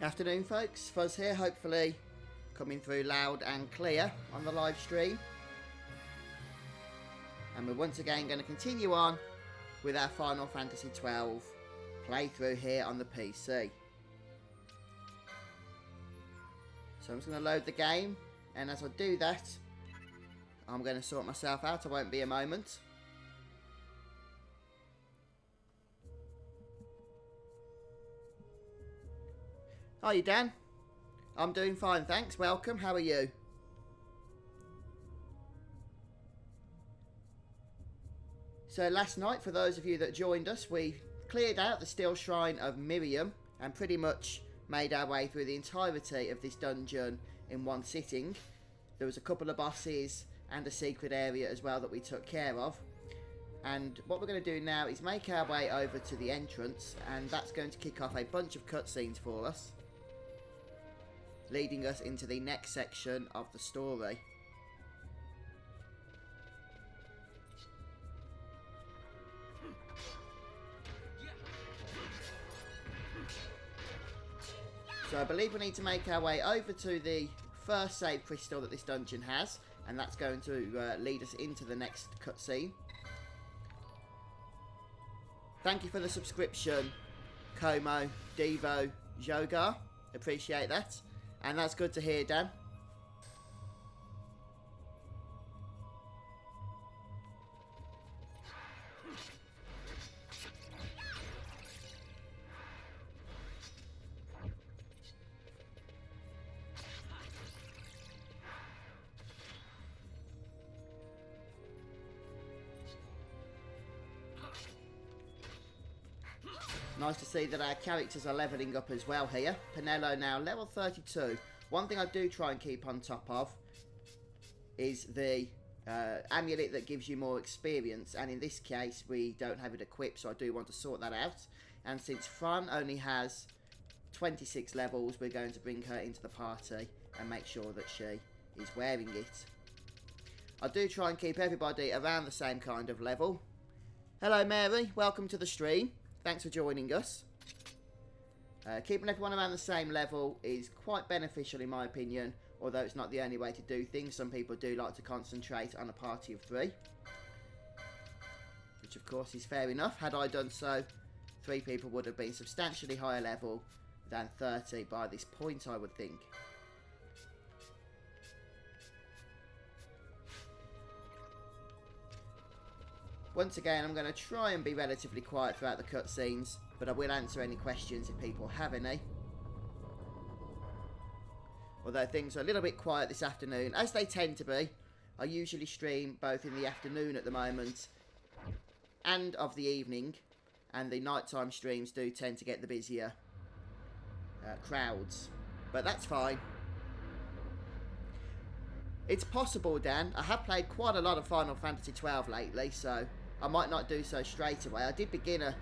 Afternoon folks, Fuzz here, hopefully coming through loud and clear on the live stream. And we're once again going to continue on with our Final Fantasy XII playthrough here on the PC. So I'm just going to load the game, and as I do that, I'm going to sort myself out. I won't be a moment. How are you, Dan? I'm doing fine, thanks. Welcome. How are you? So last night, for those of you that joined us, we cleared out the Steel Shrine of Miriam and pretty much made our way through the entirety of this dungeon in one sitting. There was a couple of bosses and a secret area as well that we took care of. And what we're going to do now is make our way over to the entrance, and that's going to kick off a bunch of cutscenes for us, leading us into the next section of the story. So I believe we need to make our way over to the first save crystal that this dungeon has, and that's going to lead us into the next cutscene. Thank you for the subscription, Como, Devo, Jogar. Appreciate that. And that's good to hear, Dan. Nice to see that our characters are levelling up as well here. Penelo now level 32. One thing I do try and keep on top of is the amulet that gives you more experience, and in this case we don't have it equipped, so I do want to sort that out. And since Fran only has 26 levels, we're going to bring her into the party and make sure that she is wearing it. I do try and keep everybody around the same kind of level. Hello Mary, welcome to the stream. Thanks for joining us. Keeping everyone around the same level is quite beneficial in my opinion, although it's not the only way to do things. Some people do like to concentrate on a party of 3, which of course is fair enough. Had I done so, 3 people would have been substantially higher level than 30 by this point, I would think. Once again, I'm going to try and be relatively quiet throughout the cutscenes, but I will answer any questions if people have any. Although things are a little bit quiet this afternoon, as they tend to be. I usually stream both in the afternoon at the moment and of the evening, and the nighttime streams do tend to get the busier crowds. But that's fine. It's possible, Dan. I have played quite a lot of Final Fantasy XII lately, so I might not do so straight away. I did begin a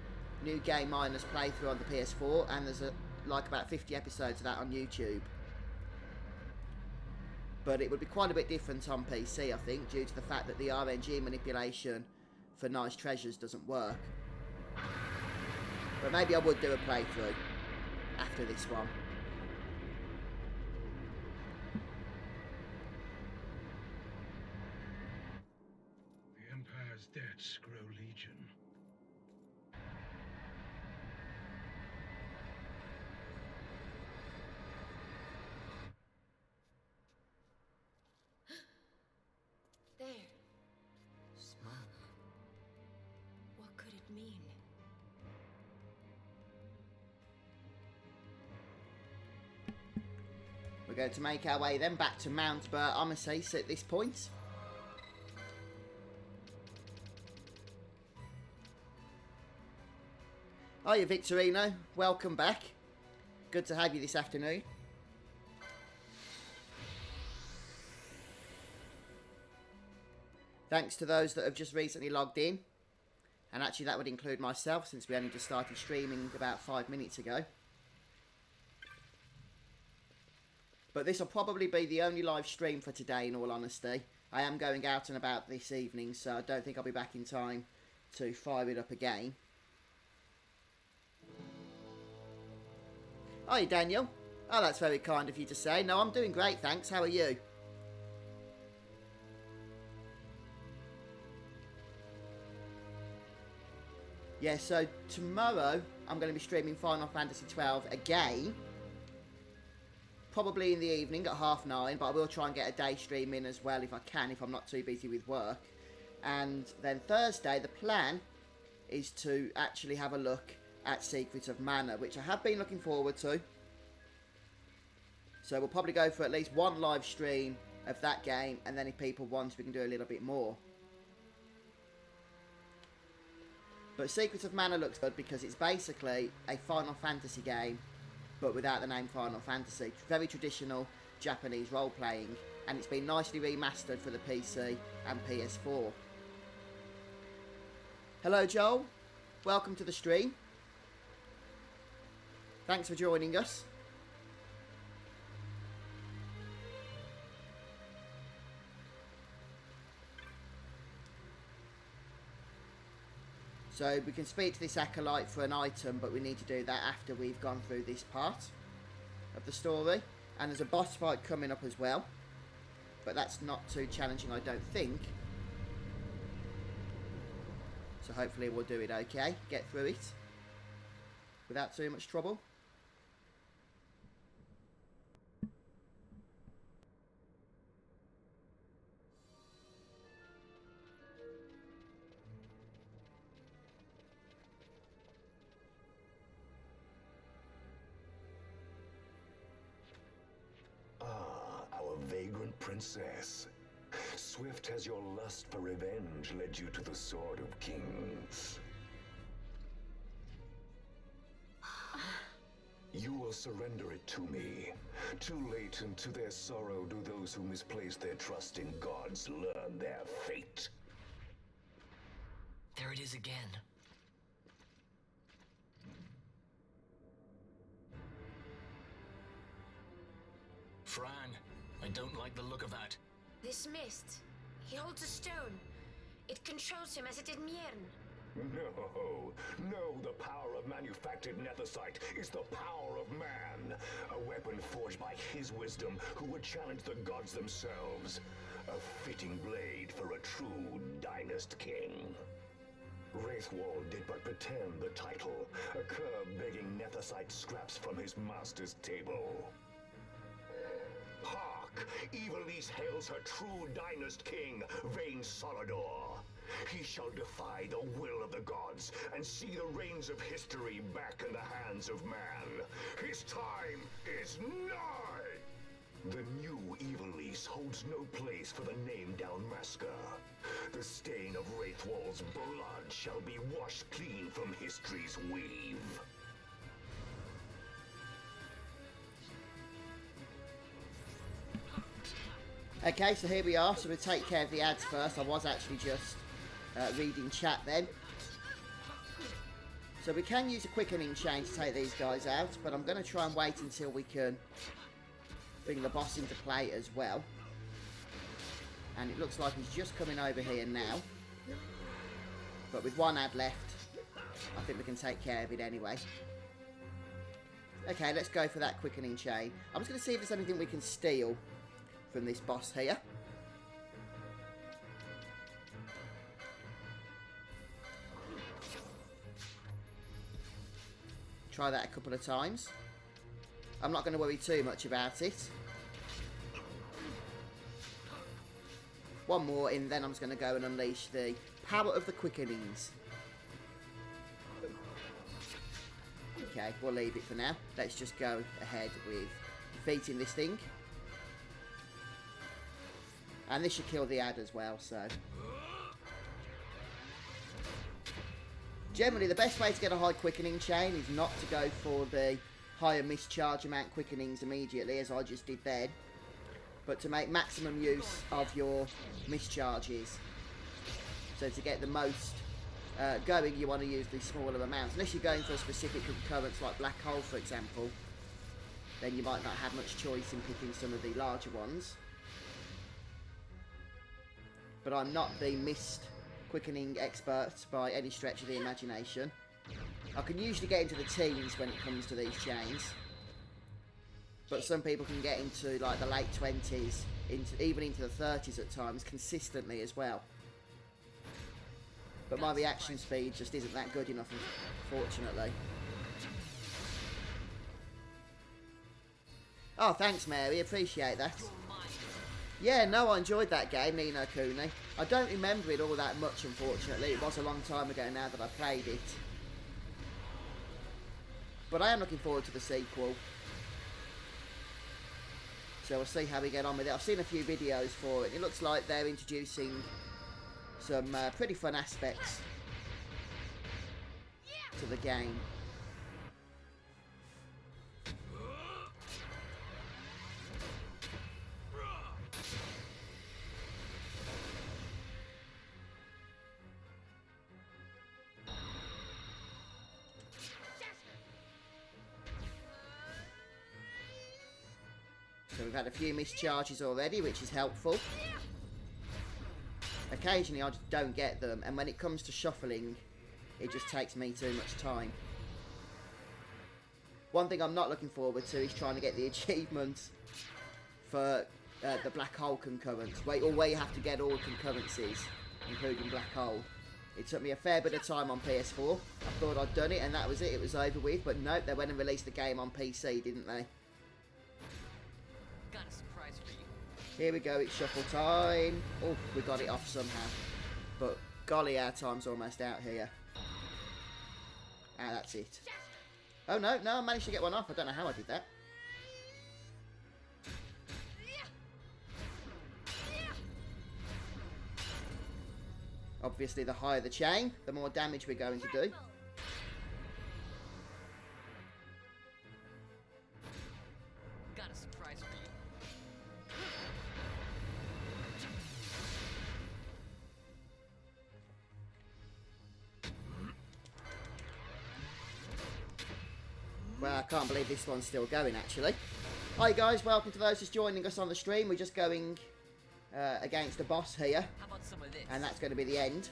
new game minus playthrough on the PS4, and there's like about 50 episodes of that on YouTube. But it would be quite a bit different on PC, I think, due to the fact that the RNG manipulation for nice treasures doesn't work. But maybe I would do a playthrough after this one. Empire's debts grow legion. There. Smoke. What could it mean? We're going to make our way then back to Mount Ber-Amasis at this point. Hiya Victorino, welcome back. Good to have you this afternoon. Thanks to those that have just recently logged in. And actually that would include myself, since we only just started streaming about 5 minutes ago. But this will probably be the only live stream for today, in all honesty. I am going out and about this evening, so I don't think I'll be back in time to fire it up again. Hi Daniel, Oh, that's very kind of you to say. No, I'm doing great, thanks. How are you? Yeah, so tomorrow I'm going to be streaming Final Fantasy 12 again. Probably in the evening at 9:30, but I will try and get a day stream in as well if I can, if I'm not too busy with work. And then Thursday, the plan is to actually have a look at Secret of Mana, which I have been looking forward to. So we'll probably go for at least one live stream of that game, and then if people want, we can do a little bit more. But Secret of Mana looks good because it's basically a Final Fantasy game, but without the name Final Fantasy. Very traditional Japanese role-playing, and it's been nicely remastered for the PC and PS4. Hello Joel, welcome to the stream. Thanks for joining us. So we can speak to this acolyte for an item, but we need to do that after we've gone through this part of the story. And there's a boss fight coming up as well, but that's not too challenging, I don't think. So hopefully we'll do it okay, get through it without too much trouble. Vagrant princess. Swift has your lust for revenge led you to the Sword of Kings. You will surrender it to me. Too late, and to their sorrow do those who misplace their trust in gods learn their fate. There it is again. Fran, I don't like the look of that. This mist. He holds a stone. It controls him as it did Mjern. No, the power of manufactured nethicite is the power of man. A weapon forged by his wisdom who would challenge the gods themselves. A fitting blade for a true dynast king. Wraithwall did but pretend the title, a cur begging nethicite scraps from his master's table. Hark! Evilise hails her true dynast king, Vain Solidor. He shall defy the will of the gods and see the reins of history back in the hands of man. His time is nigh! The new Evilise holds no place for the name Dalmasca. The stain of Wraithwall's blood shall be washed clean from history's weave. Okay, so here we are. So we'll take care of the ads first. I was actually just reading chat then. So we can use a quickening chain to take these guys out, but I'm going to try and wait until we can bring the boss into play as well. And it looks like he's just coming over here now. But with one ad left, I think we can take care of it anyway. Okay, let's go for that quickening chain. I'm just going to see if there's anything we can steal from this boss here. Try that a couple of times. I'm not going to worry too much about it. One more in, then I'm just going to go and unleash the power of the quickenings. Okay, we'll leave it for now. Let's just go ahead with defeating this thing. And this should kill the ad as well, so. Generally, the best way to get a high quickening chain is not to go for the higher mischarge amount quickenings immediately, as I just did then. But to make maximum use of your mischarges. So to get the most going, you want to use the smaller amounts. Unless you're going for a specific concurrence like Black Hole, for example. Then you might not have much choice in picking some of the larger ones. But I'm not the mist quickening expert by any stretch of the imagination. I can usually get into the teens when it comes to these chains. but some people can get into like the late 20s, even into the 30s at times, consistently as well. But my reaction speed just isn't that good enough, unfortunately. Oh, thanks, Mary. Appreciate that. Yeah, no, I enjoyed that game, Ni no Kuni. I don't remember it all that much, unfortunately. It was a long time ago now that I played it. But I am looking forward to the sequel. So we'll see how we get on with it. I've seen a few videos for it. It looks like they're introducing some pretty fun aspects to the game. So we've had a few missed charges already, which is helpful. Occasionally I just don't get them, and when it comes to shuffling, it just takes me too much time. One thing I'm not looking forward to is trying to get the achievements for the black hole concurrence, where you have to get all concurrencies, including black hole. It took me a fair bit of time on PS4. I thought I'd done it and that was it, it was over with, but nope, they went and released the game on PC, didn't they? Got a surprise for you. Here we go, it's shuffle time. Oh, we got it off somehow. But golly, our time's almost out here. Ah, that's it. Oh no, I managed to get one off. I don't know how I did that. Obviously, the higher the chain, the more damage we're going to do. Got a surprise for you. Well, I can't believe this one's still going, actually. Hi guys, welcome to those just joining us on the stream. We're just going against a boss here, How about some of this? and that's going to be the end.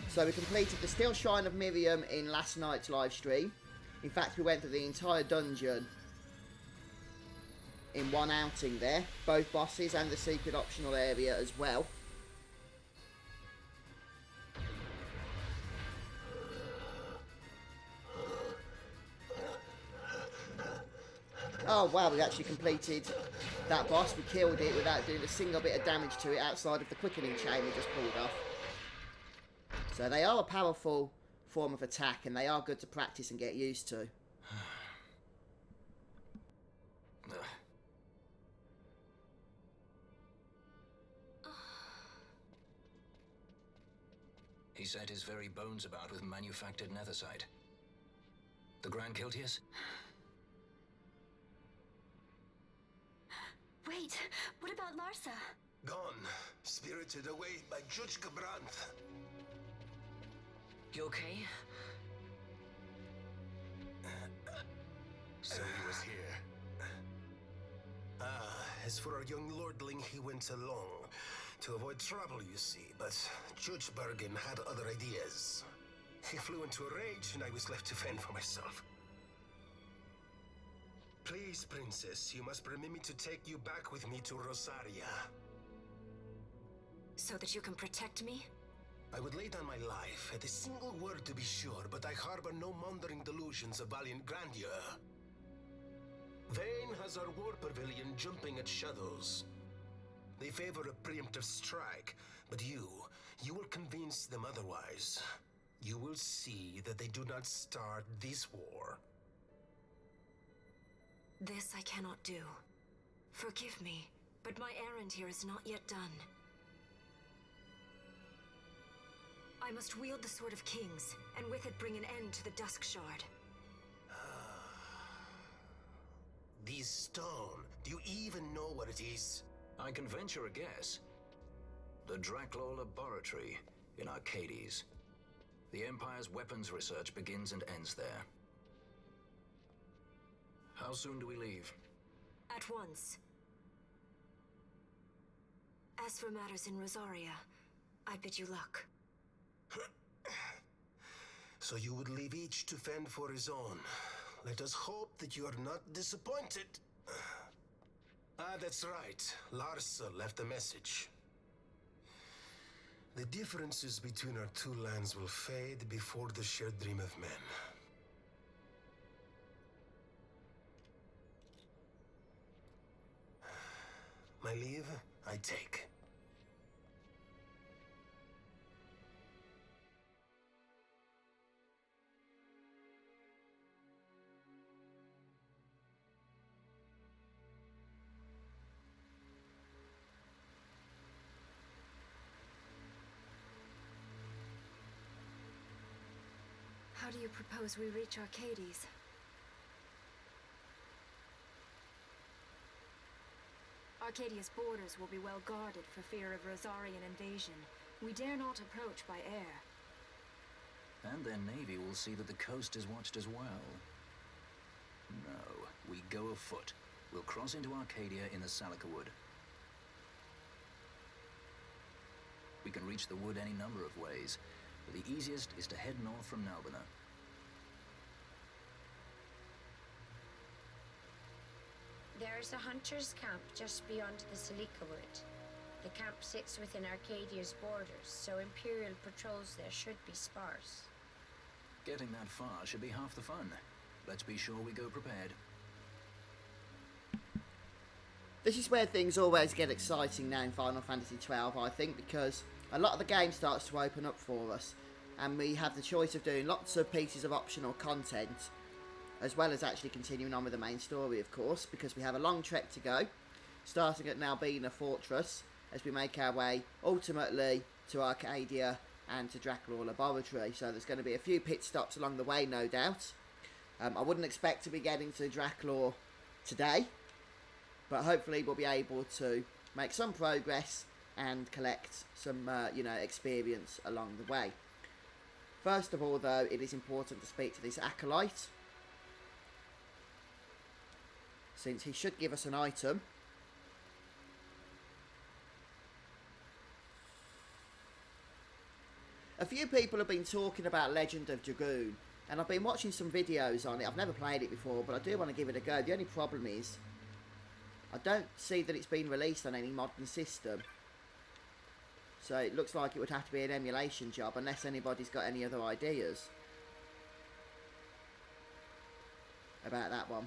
So we completed the Steel Shrine of Miriam in last night's live stream. In fact, we went through the entire dungeon in one outing there. Both bosses and the secret optional area as well. Oh wow, we actually completed that boss. We killed it without doing a single bit of damage to it outside of the quickening chain we just pulled off. So they are a powerful form of attack, and they are good to practice and get used to. He set his very bones about with manufactured nethersite. The Grand Kiltius? Wait, what about Larsa? Gone, spirited away by Judge Gabranth. You okay? So he was here. As for our young lordling, he went along. To avoid trouble, you see, but Judge Bergen had other ideas. He flew into a rage, and I was left to fend for myself. Please, Princess, you must permit me to take you back with me to Rosaria. So that you can protect me? I would lay down my life, at a single word to be sure, but I harbor no mongering delusions of valiant grandeur. Vayne has our war pavilion jumping at shadows. They favor a preemptive strike, but you will convince them otherwise. You will see that they do not start this war. This I cannot do. Forgive me, but my errand here is not yet done. I must wield the Sword of Kings, and with it bring an end to the Dusk Shard. This stone, do you even know what it is? I can venture a guess. The Draclaw Laboratory in Arcades. The Empire's weapons research begins and ends there. How soon do we leave? At once. As for matters in Rosaria, I bid you luck. So you would leave each to fend for his own. Let us hope that you are not disappointed. Ah, that's right. Larsa left a message. The differences between our two lands will fade before the shared dream of men. My leave, I take. How do you propose we reach Arcades? Arcadia's borders will be well guarded for fear of Rosarian invasion. We dare not approach by air. And their navy will see that the coast is watched as well. No, we go afoot. We'll cross into Arcadia in the Salika Wood. We can reach the wood any number of ways, but the easiest is to head north from Nalbina. There's a hunter's camp just beyond the Salika Wood. The camp sits within Arcadia's borders, so Imperial patrols there should be sparse. Getting that far should be half the fun. Let's be sure we go prepared. This is where things always get exciting now in Final Fantasy XII, I think, because a lot of the game starts to open up for us, and we have the choice of doing lots of pieces of optional content, as well as actually continuing on with the main story, of course, because we have a long trek to go, starting at Nalbina Fortress, as we make our way, ultimately, to Arcadia and to Draculaur Laboratory. So there's going to be a few pit stops along the way, no doubt. I wouldn't expect to be getting to Draculaur today, but hopefully we'll be able to make some progress and collect some, experience along the way. First of all, though, it is important to speak to this acolyte, since he should give us an item. A few people have been talking about Legend of Dragoon, and I've been watching some videos on it. I've never played it before, but I do want to give it a go. The only problem is, I don't see that it's been released on any modern system. So it looks like it would have to be an emulation job, unless anybody's got any other ideas about that one.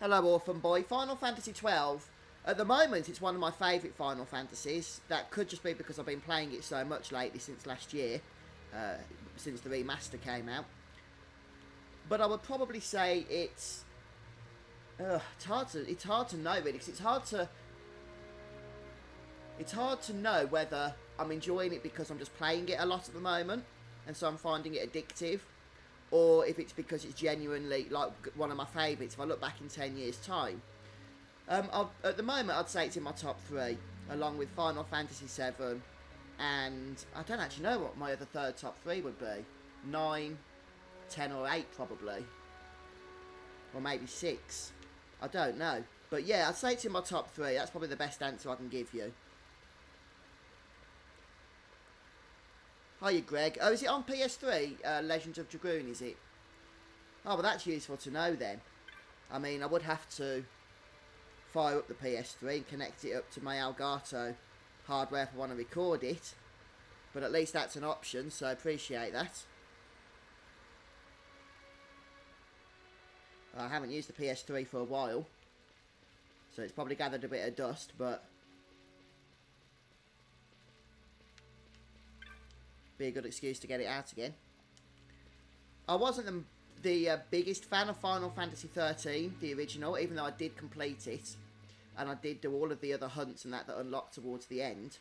Hello, Orphan Boy. Final Fantasy XII. At the moment, it's one of my favourite Final Fantasies. That could just be because I've been playing it so much lately since last year, since the remaster came out. But I would probably say it's hard to know really, because it's hard to know whether I'm enjoying it because I'm just playing it a lot at the moment, and so I'm finding it addictive, or if it's because it's genuinely like one of my favourites if I look back in 10 years' time. At the moment, I'd say it's in my top 3, along with Final Fantasy VII, and I don't actually know what my other third top 3 would be. 9, 10 or 8 probably. Or maybe 6. I don't know. But yeah, I'd say it's in my top 3. That's probably the best answer I can give you. Hiya, Greg. Oh, is it on PS3? Legends of Dragoon, is it? Oh, well, that's useful to know then. I mean, I would have to fire up the PS3 and connect it up to my Elgato hardware if I want to record it. But at least that's an option, so I appreciate that. I haven't used the PS3 for a while, so it's probably gathered a bit of dust, but be a good excuse to get it out again. I wasn't the biggest fan of Final Fantasy 13, the original, even though I did complete it, and I did do all of the other hunts and that unlocked towards the end.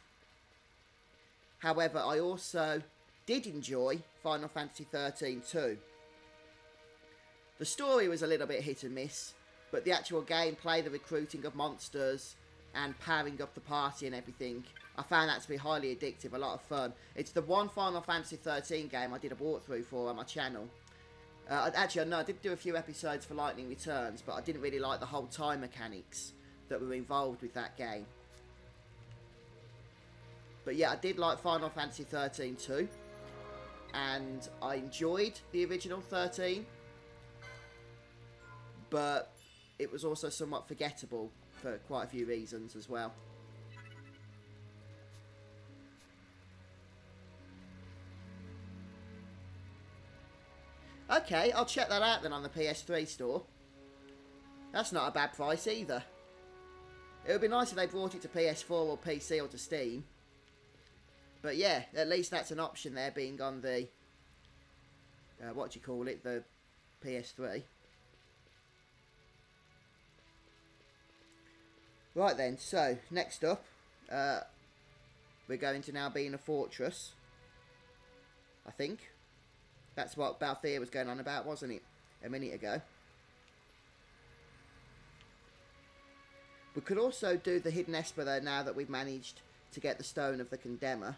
However, I also did enjoy Final Fantasy 13 too. The story was a little bit hit and miss, but the actual gameplay, the recruiting of monsters, and powering up the party and everything, I found that to be highly addictive, a lot of fun. It's the one Final Fantasy 13 game I did a walkthrough for on my channel. Actually, no, I did do a few episodes for Lightning Returns, but I didn't really like the whole time mechanics that were involved with that game. But yeah, I did like Final Fantasy 13 too. and I enjoyed the original 13, but it was also somewhat forgettable for quite a few reasons as well. Okay, I'll check that out then on the PS3 store. That's not a bad price either. It would be nice if they brought it to PS4 or PC or to Steam. But yeah, at least that's an option there, being on the... what do you call it? The PS3. Right then, so, next up, we're going to now be in a fortress. I think. That's what Balthier was going on about, wasn't it? A minute ago. We could also do the Hidden Esper though, now that we've managed to get the Stone of the Condemner.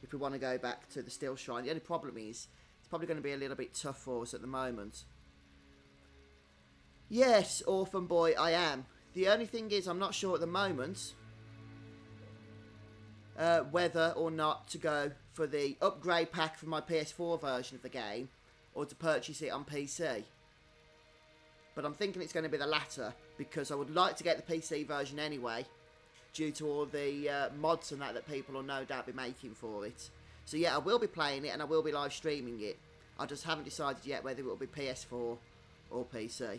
If we want to go back to the Steel Shrine. The only problem is, it's probably going to be a little bit tough for us at the moment. Yes, Orphan Boy, I am. The only thing is, I'm not sure at the moment whether or not to go for the upgrade pack for my PS4 version of the game, or to purchase it on PC. But I'm thinking it's going to be the latter, because I would like to get the PC version anyway, due to all the mods and that people will no doubt be making for it. So yeah, I will be playing it and I will be live streaming it. I just haven't decided yet whether it will be PS4 or PC.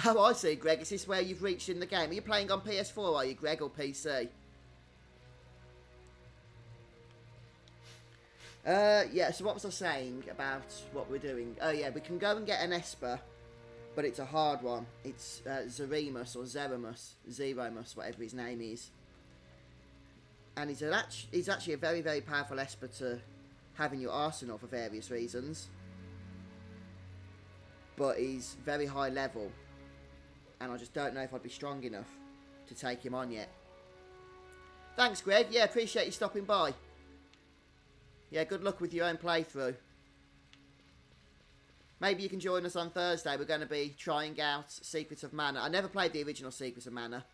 Oh, I see, Greg. Is this where you've reached in the game? Are you playing on PS4, are you, Greg, or PC? Yeah, so what was I saying about what we're doing? Oh, yeah, we can go and get an Esper, but it's a hard one. It's Zeremus or Zeromus, whatever his name is. And he's actually a very, very powerful Esper to have in your arsenal for various reasons. But he's very high level. And I just don't know if I'd be strong enough to take him on yet. Thanks, Greg. Yeah, appreciate you stopping by. Yeah, good luck with your own playthrough. Maybe you can join us on Thursday. We're going to be trying out Secrets of Mana. I never played the original Secrets of Mana,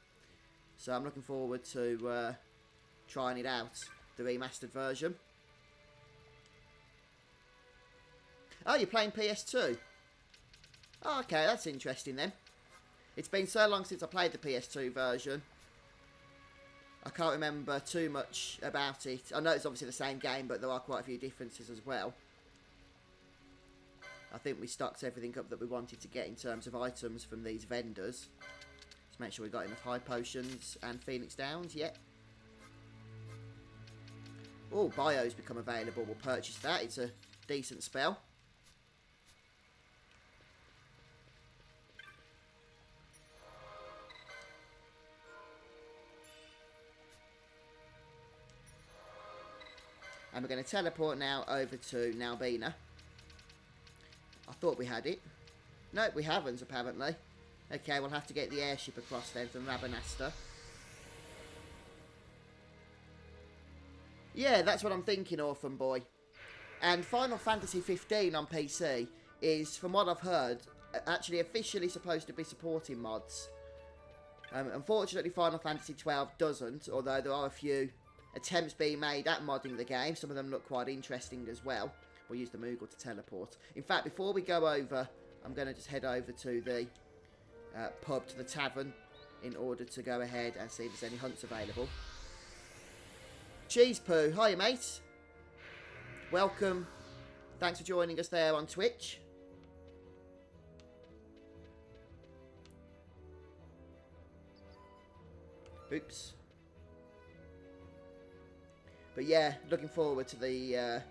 so I'm looking forward to trying it out, the remastered version. Oh, you're playing PS2? Oh, okay, that's interesting then. It's been so long since I played the PS2 version. I can't remember too much about it. I know it's obviously the same game, but there are quite a few differences as well. I think we stocked everything up that we wanted to get in terms of items from these vendors. Let's make sure we got enough high potions and Phoenix Downs yet. Oh, Bio's become available. We'll purchase that. It's a decent spell. And we're going to teleport now over to Nalbina. I thought we had it. No, we haven't, apparently. Okay, we'll have to get the airship across then from Rabanasta. Yeah, that's what I'm thinking, Orphan Boy. And Final Fantasy 15 on PC is, from what I've heard, actually officially supposed to be supporting mods. Unfortunately, Final Fantasy 12 doesn't, although there are a few attempts being made at modding the game. Some of them look quite interesting as well. We'll use the Moogle to teleport. In fact, before we go over, I'm going to just head over to the pub, to the tavern, in order to go ahead and see if there's any hunts available. Cheese Poo, hiya mate. Welcome. Thanks for joining us there on Twitch. Oops. But yeah, looking forward to the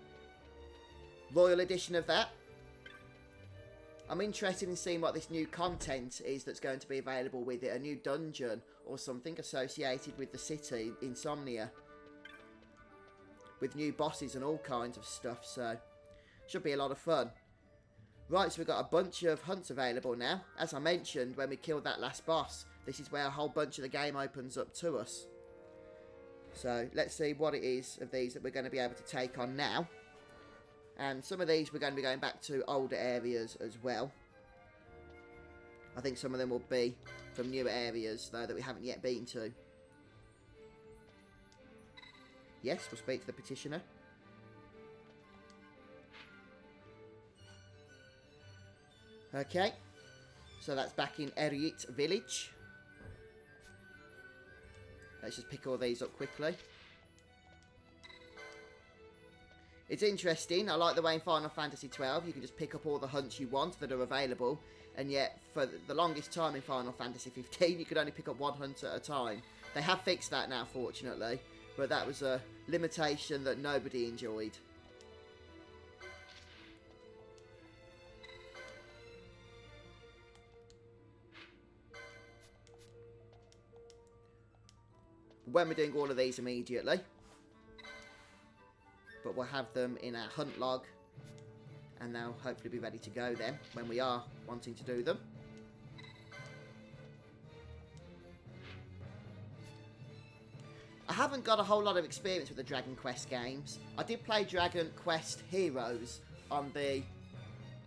Royal Edition of that. I'm interested in seeing what this new content is that's going to be available with it. A new dungeon or something associated with the city, Insomnia. With new bosses and all kinds of stuff, so should be a lot of fun. Right, so we've got a bunch of hunts available now. As I mentioned, when we killed that last boss, this is where a whole bunch of the game opens up to us. So let's see what it is of these that we're going to be able to take on now. And some of these we're going to be going back to older areas as well. I think some of them will be from newer areas, though, that we haven't yet been to. Yes, we'll speak to the petitioner. Okay. So that's back in Eriet village. Let's just pick all these up quickly. It's interesting. I like the way in Final Fantasy XII you can just pick up all the hunts you want that are available. And yet, for the longest time in Final Fantasy XV, you could only pick up one hunt at a time. They have fixed that now, fortunately. But that was a limitation that nobody enjoyed. When we're doing all of these immediately. But we'll have them in our hunt log. And they'll hopefully be ready to go then, when we are wanting to do them. I haven't got a whole lot of experience with the Dragon Quest games. I did play Dragon Quest Heroes on the...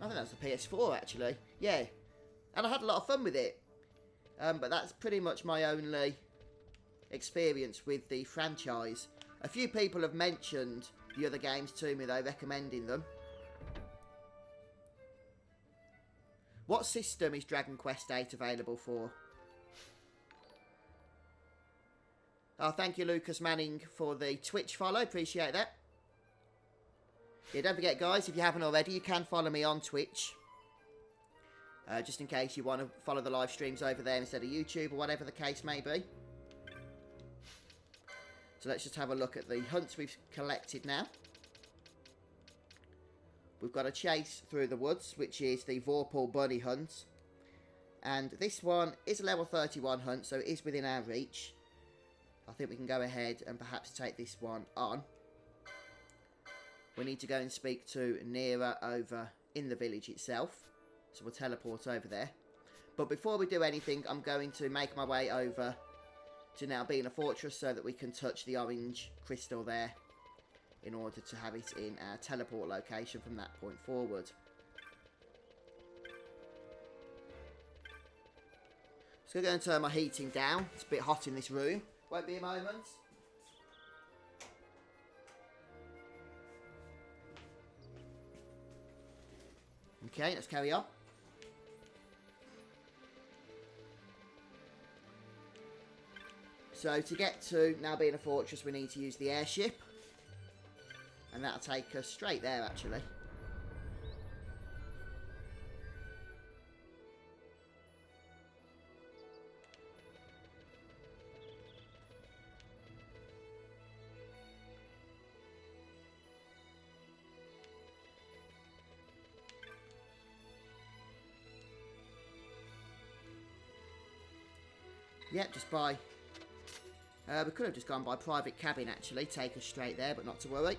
I think that was the PS4 actually. Yeah. And I had a lot of fun with it. But that's pretty much my only experience with the franchise. A few people have mentioned the other games to me though, recommending them. What system is Dragon Quest 8 available for? Oh, thank you, Lucas Manning, for the Twitch follow. Appreciate that. Yeah, don't forget, guys, if you haven't already, you can follow me on Twitch. Just in case you want to follow the live streams over there instead of YouTube or whatever the case may be. So let's just have a look at the hunts we've collected now. We've got a chase through the woods, which is the Vorpal Bunny hunt. And this one is a level 31 hunt, so it is within our reach. I think we can go ahead and perhaps take this one on. We need to go and speak to Nera over in the village itself. So we'll teleport over there. But before we do anything, I'm going to make my way over to now being a fortress so that we can touch the orange crystal there in order to have it in our teleport location from that point forward. So I'm going to turn my heating down. It's a bit hot in this room. Won't be a moment. Okay, let's carry on. So to get to now being a fortress, we need to use the airship. And that'll take us straight there, actually. Yep, just by... we could have just gone by private cabin, actually. Take us straight there, but not to worry.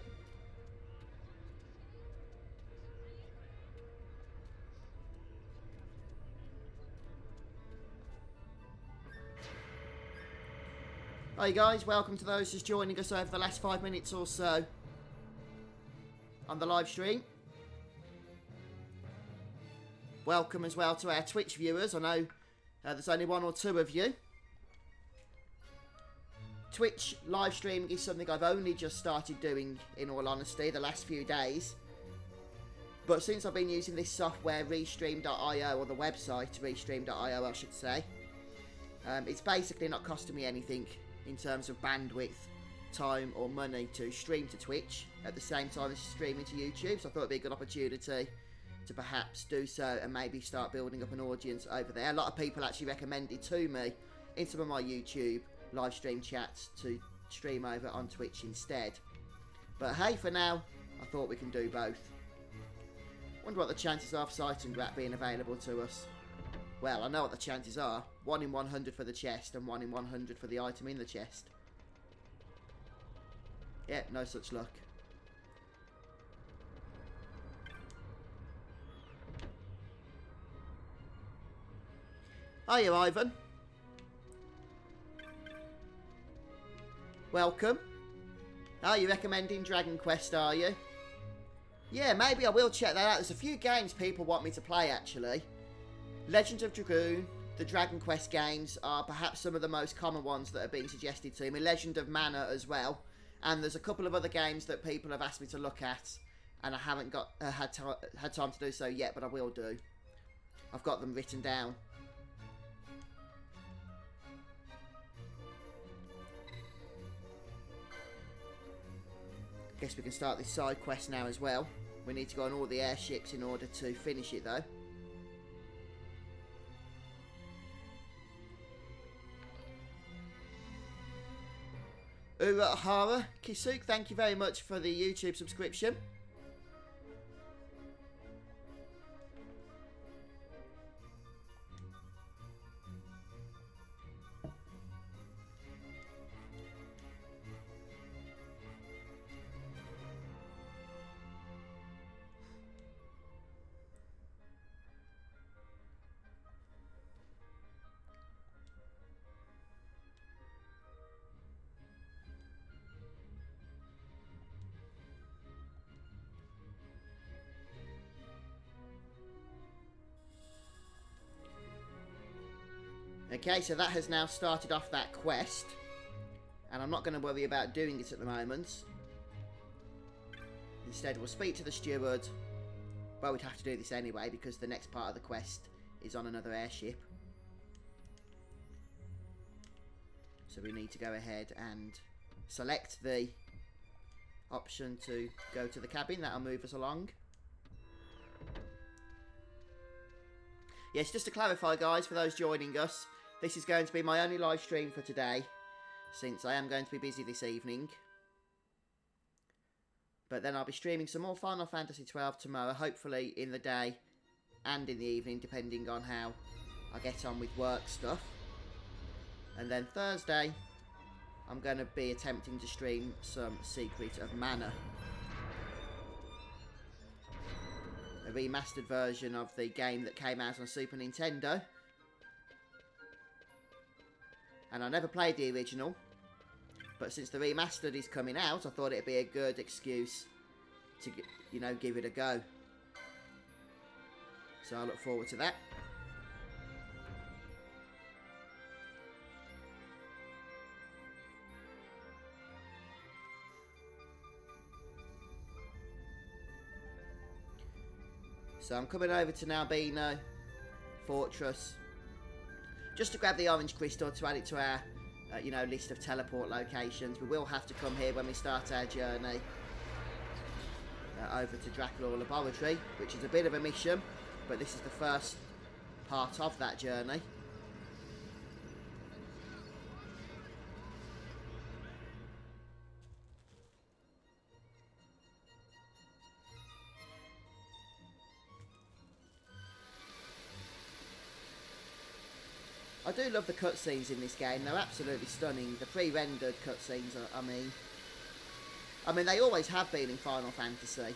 Hi guys, welcome to those just joining us over the last 5 minutes or so on the live stream. Welcome as well to our Twitch viewers. I know there's only 1 or 2 of you. Twitch live streaming is something I've only just started doing, in all honesty, the last few days. But since I've been using this software, Restream.io, or the website, Restream.io I should say, it's basically not costing me anything in terms of bandwidth, time or money to stream to Twitch at the same time as streaming to YouTube. So I thought it'd be a good opportunity to perhaps do so and maybe start building up an audience over there. A lot of people actually recommended to me in some of my YouTube live stream chats to stream over on Twitch instead. But hey, for now, I thought we can do both. Wonder what the chances are of Sight and Grat being available to us. Well, I know what the chances are. 1 in 100 for the chest and 1 in 100 for the item in the chest. Yep, no such luck. Hiya, Ivan. Welcome. Oh, you recommending Dragon Quest, are you? Yeah, maybe I will check that out. There's a few games people want me to play, actually. Legend of Dragoon, the Dragon Quest games are perhaps some of the most common ones that are being suggested to me. Legend of Mana as well. And there's a couple of other games that people have asked me to look at, and I haven't got had time to do so yet, but I will do. I've got them written down. Guess we can start this side quest now as well. We need to go on all the airships in order to finish it though. Urahara Kisuk, thank you very much for the YouTube subscription. Okay, so that has now started off that quest. And I'm not going to worry about doing it at the moment. Instead, we'll speak to the steward. Well, we'd have to do this anyway, because the next part of the quest is on another airship. So we need to go ahead and select the option to go to the cabin. That'll move us along. Yes, just to clarify, guys, for those joining us, this is going to be my only live stream for today, since I am going to be busy this evening. But then I'll be streaming some more Final Fantasy XII tomorrow, hopefully in the day and in the evening, depending on how I get on with work stuff. And then Thursday, I'm going to be attempting to stream some Secret of Mana, a remastered version of the game that came out on Super Nintendo. And I never played the original, but since the remastered is coming out, I thought it'd be a good excuse to, you know, give it a go. So I look forward to that. So I'm coming over to Nalbino Fortress, just to grab the orange crystal to add it to our, you know, list of teleport locations. We will have to come here when we start our journey over to Draculaur Laboratory, which is a bit of a mission, but this is the first part of that journey. I do love the cutscenes in this game. They're absolutely stunning. The pre-rendered cutscenes, I mean, they always have been in Final Fantasy.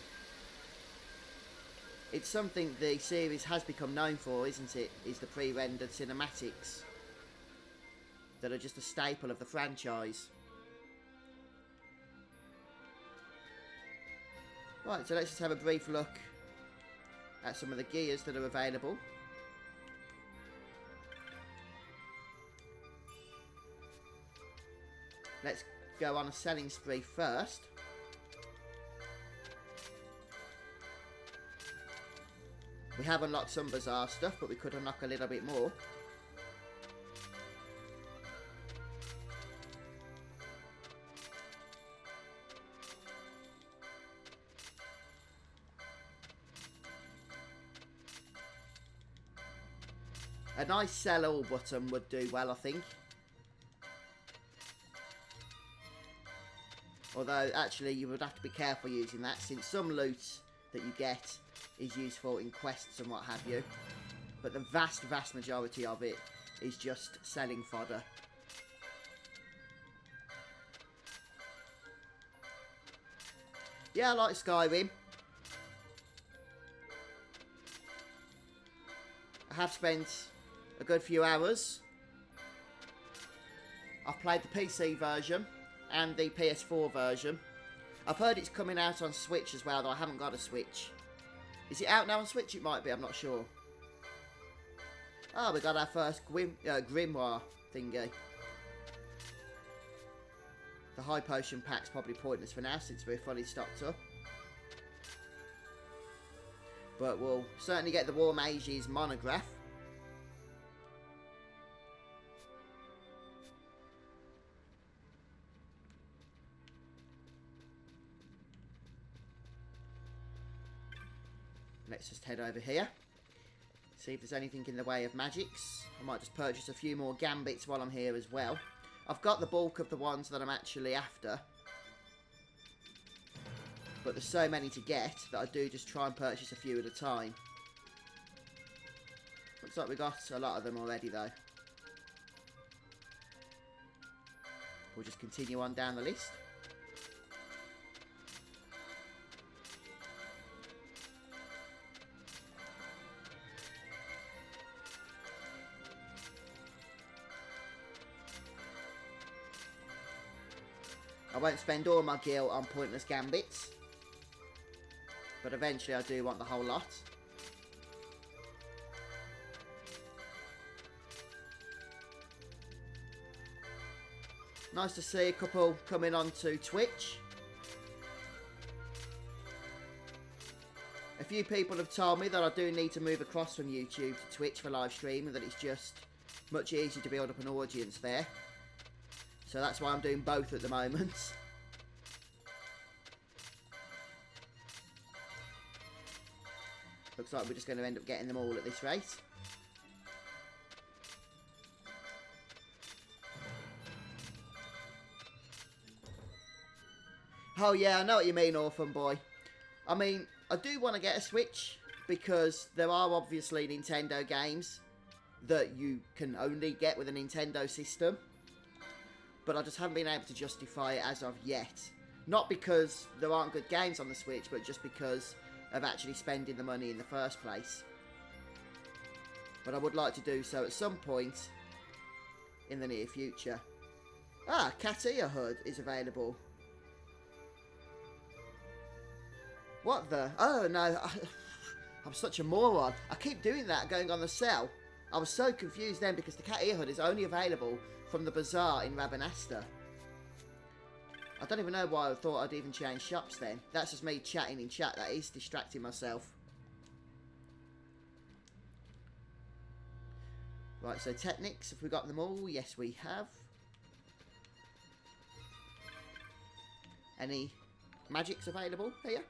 It's something the series has become known for, isn't it? Is the pre-rendered cinematics that are just a staple of the franchise. Right, so let's just have a brief look at some of the gears that are available. Let's go on a selling spree first. We have unlocked some bizarre stuff, but we could unlock a little bit more. A nice sell all button would do well, I think. Although, actually, you would have to be careful using that, since some loot that you get is useful in quests and what have you. But the vast majority of it is just selling fodder. Yeah, I like Skyrim. I have spent a good few hours. I've played the PC version and the PS4 version. I've heard it's coming out on Switch as well, though I haven't got a Switch. Is it out now on Switch? It might be, I'm not sure. Oh, we got our first grimoire thingy. The high potion pack's probably pointless for now since we're fully stocked up. But we'll certainly get the War Mage's monograph. Let's just head over here. See if there's anything in the way of magics. I might just purchase a few more gambits while I'm here as well. I've got the bulk of the ones that I'm actually after. But there's so many to get that I do just try and purchase a few at a time. Looks like we got a lot of them already though. We'll just continue on down the list. I won't spend all my gil on pointless gambits. But eventually I do want the whole lot. Nice to see a couple coming onto Twitch. A few people have told me that I do need to move across from YouTube to Twitch for live stream, and that it's just much easier to build up an audience there. So that's why I'm doing both at the moment. Looks like we're just going to end up getting them all at this rate. Oh yeah, I know what you mean, Orphan Boy. I mean, I do want to get a Switch, because there are obviously Nintendo games that you can only get with a Nintendo system. But I just haven't been able to justify it as of yet. Not because there aren't good games on the Switch, but just because of actually spending the money in the first place. But I would like to do so at some point in the near future. Ah, Cat Ear Hood is available. What the? Oh no, I'm such a moron. I keep doing that going on the sell. I was so confused then because the Cat Ear Hood is only available from the bazaar in Remastered. I don't even know why I thought I'd even change shops then. That's just me chatting in chat, that is, distracting myself. Right, so Technics, have we got them all? Yes, we have. Any magics available here?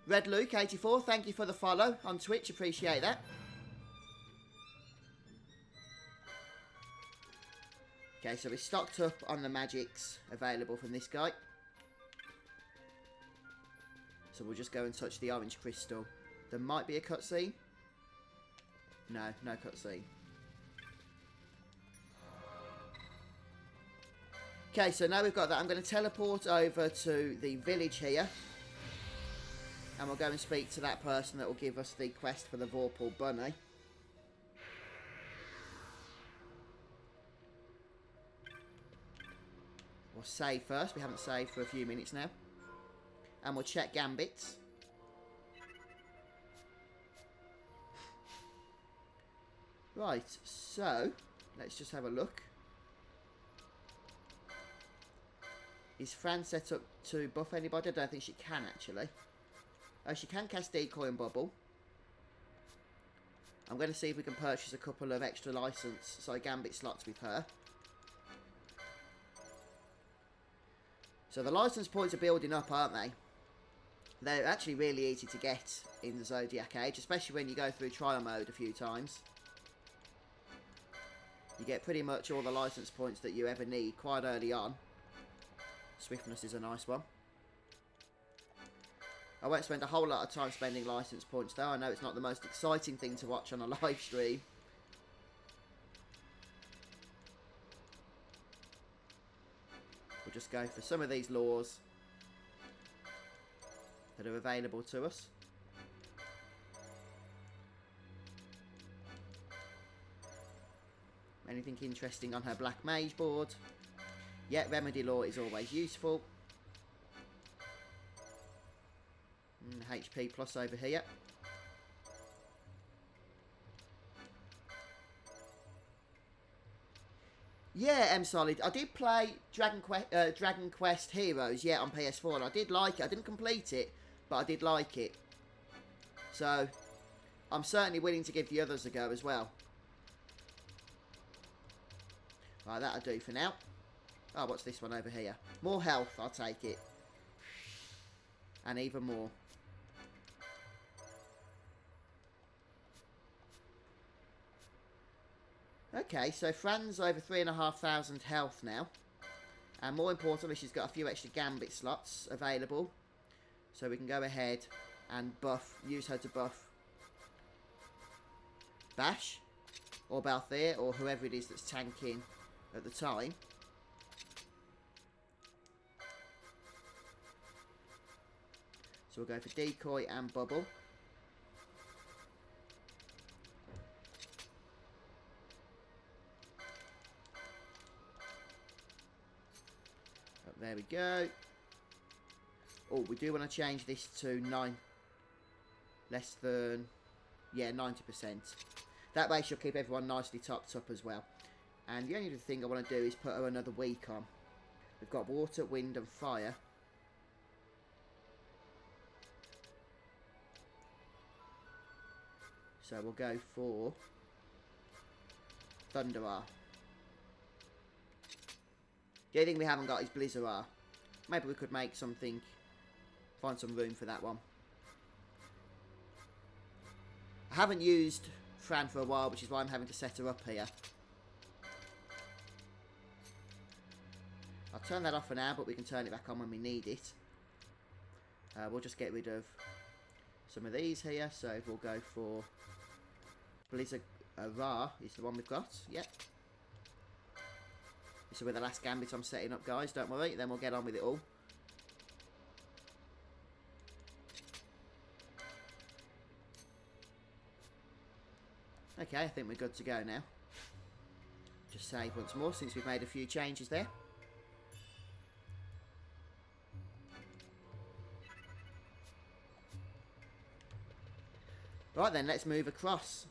Red Luke 84, thank you for the follow on Twitch, appreciate that. Okay, so we're stocked up on the magics available from this guy. So we'll just go and touch the orange crystal. There might be a cutscene. No, no cutscene. Okay, so now we've got that, I'm going to teleport over to the village here. And we'll go and speak to that person that will give us the quest for the Vorpal Bunny. We'll save first. We haven't saved for a few minutes now. And we'll check gambits. Right, so let's just have a look. Is Fran set up to buff anybody? I don't think she can actually. Oh, she can cast Decoy and Bubble. I'm going to see if we can purchase a couple of extra license, so gambit slots with her. So the license points are building up, aren't they? They're actually really easy to get in the Zodiac Age, especially when you go through trial mode a few times. You get pretty much all the license points that you ever need quite early on. Swiftness is a nice one. I won't spend a whole lot of time spending license points though. I know it's not the most exciting thing to watch on a live stream. We'll just go for some of these laws that are available to us. Anything interesting on her Black Mage board? Yeah, Remedy Law is always useful. HP plus over here. Yeah, Solid. I did play Dragon Quest Heroes, yeah, on PS4, and I did like it. I didn't complete it, but I did like it. So, I'm certainly willing to give the others a go as well. Right, that'll do for now. Oh, what's this one over here? More health, I'll take it. And even more. Okay, so Fran's over 3,500 health now. And more importantly, she's got a few extra Gambit slots available. So we can go ahead and use her to buff Bash, or Balthier, or whoever it is that's tanking at the time. So we'll go for Decoy and Bubble. There we go. Oh, we do want to change this to 9. Less than... Yeah, 90%. That way she'll keep everyone nicely topped up as well. And the only other thing I want to do is put her another week on. We've got water, wind and fire. So we'll go for Thunderar. The only thing we haven't got is Blizzard. Maybe we could make something, find some room for that one. I haven't used Fran for a while, which is why I'm having to set her up here. I'll turn that off for now, but we can turn it back on when we need it. We'll just get rid of some of these here, so we'll go for Blizzard Ra is the one we've got, yep. This will be the last Gambit I'm setting up, guys, don't worry, then we'll get on with it all. Okay, I think we're good to go now. Just save once more since we've made a few changes there. Right then, let's move across.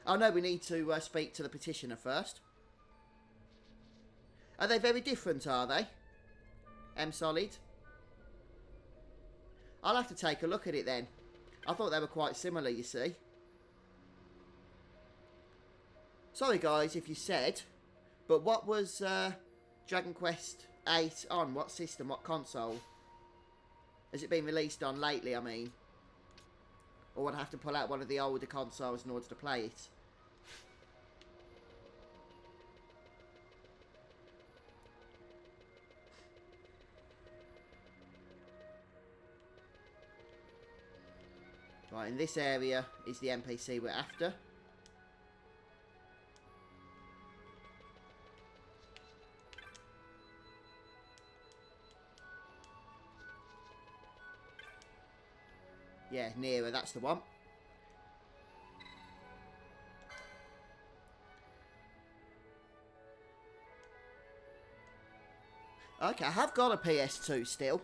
Oh no, we need to speak to the petitioner first. Are they very different, are they? Solid? I'll have to take a look at it then. I thought they were quite similar, you see. Sorry guys if you said, but what was Dragon Quest 8 on? What system, what console? Has it been released on lately, I mean? Or would I have to pull out one of the older consoles in order to play it? Right, in this area is the NPC we're after. Yeah, nearer, that's the one. Okay, I have got a PS2 still.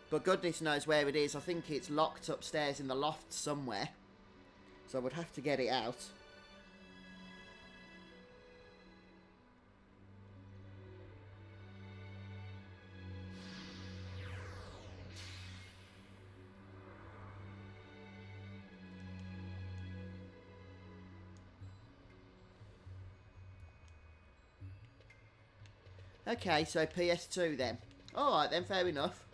But goodness knows where it is. I think it's locked upstairs in the loft somewhere. So I would have to get it out. Okay, so PS2 then. Alright then, fair enough.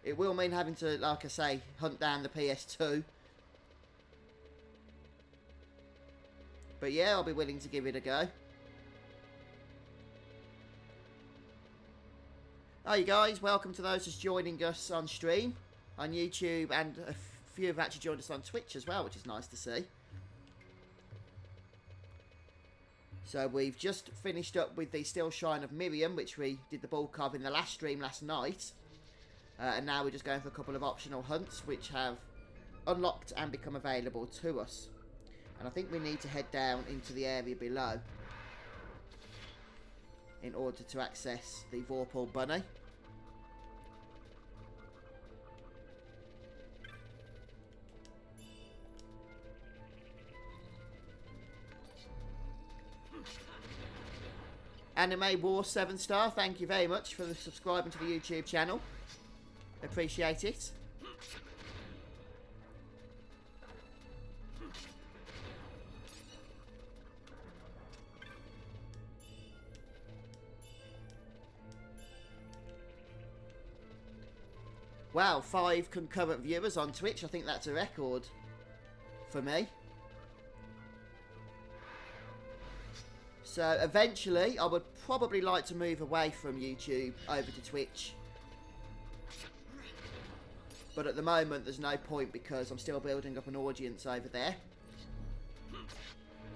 It will mean having to, like I say, hunt down the PS2. But yeah, I'll be willing to give it a go. Hi guys, welcome to those just joining us on stream, on YouTube, and a few have actually joined us on Twitch as well, which is nice to see. So we've just finished up with the Still Shine of Miriam, which we did the bulk of in the last stream last night. And now we're just going for a couple of optional hunts, which have unlocked and become available to us. And I think we need to head down into the area below in order to access the Vorpal Bunny. Anime War 7-star, thank you very much for subscribing to the YouTube channel. Appreciate it. Wow, 5 concurrent viewers on Twitch. I think that's a record for me. So eventually, I would probably like to move away from YouTube over to Twitch. But at the moment, there's no point because I'm still building up an audience over there.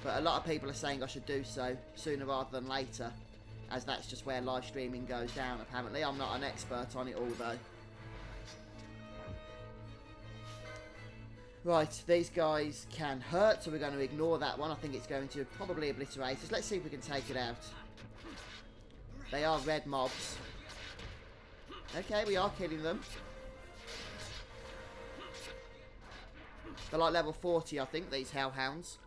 But a lot of people are saying I should do so sooner rather than later, as that's just where live streaming goes down, apparently. I'm not an expert on it all, though. Right, these guys can hurt, so we're going to ignore that one. I think it's going to probably obliterate us. Let's see if we can take it out. They are red mobs. Okay, we are killing them. They're like level 40, I think, these hellhounds.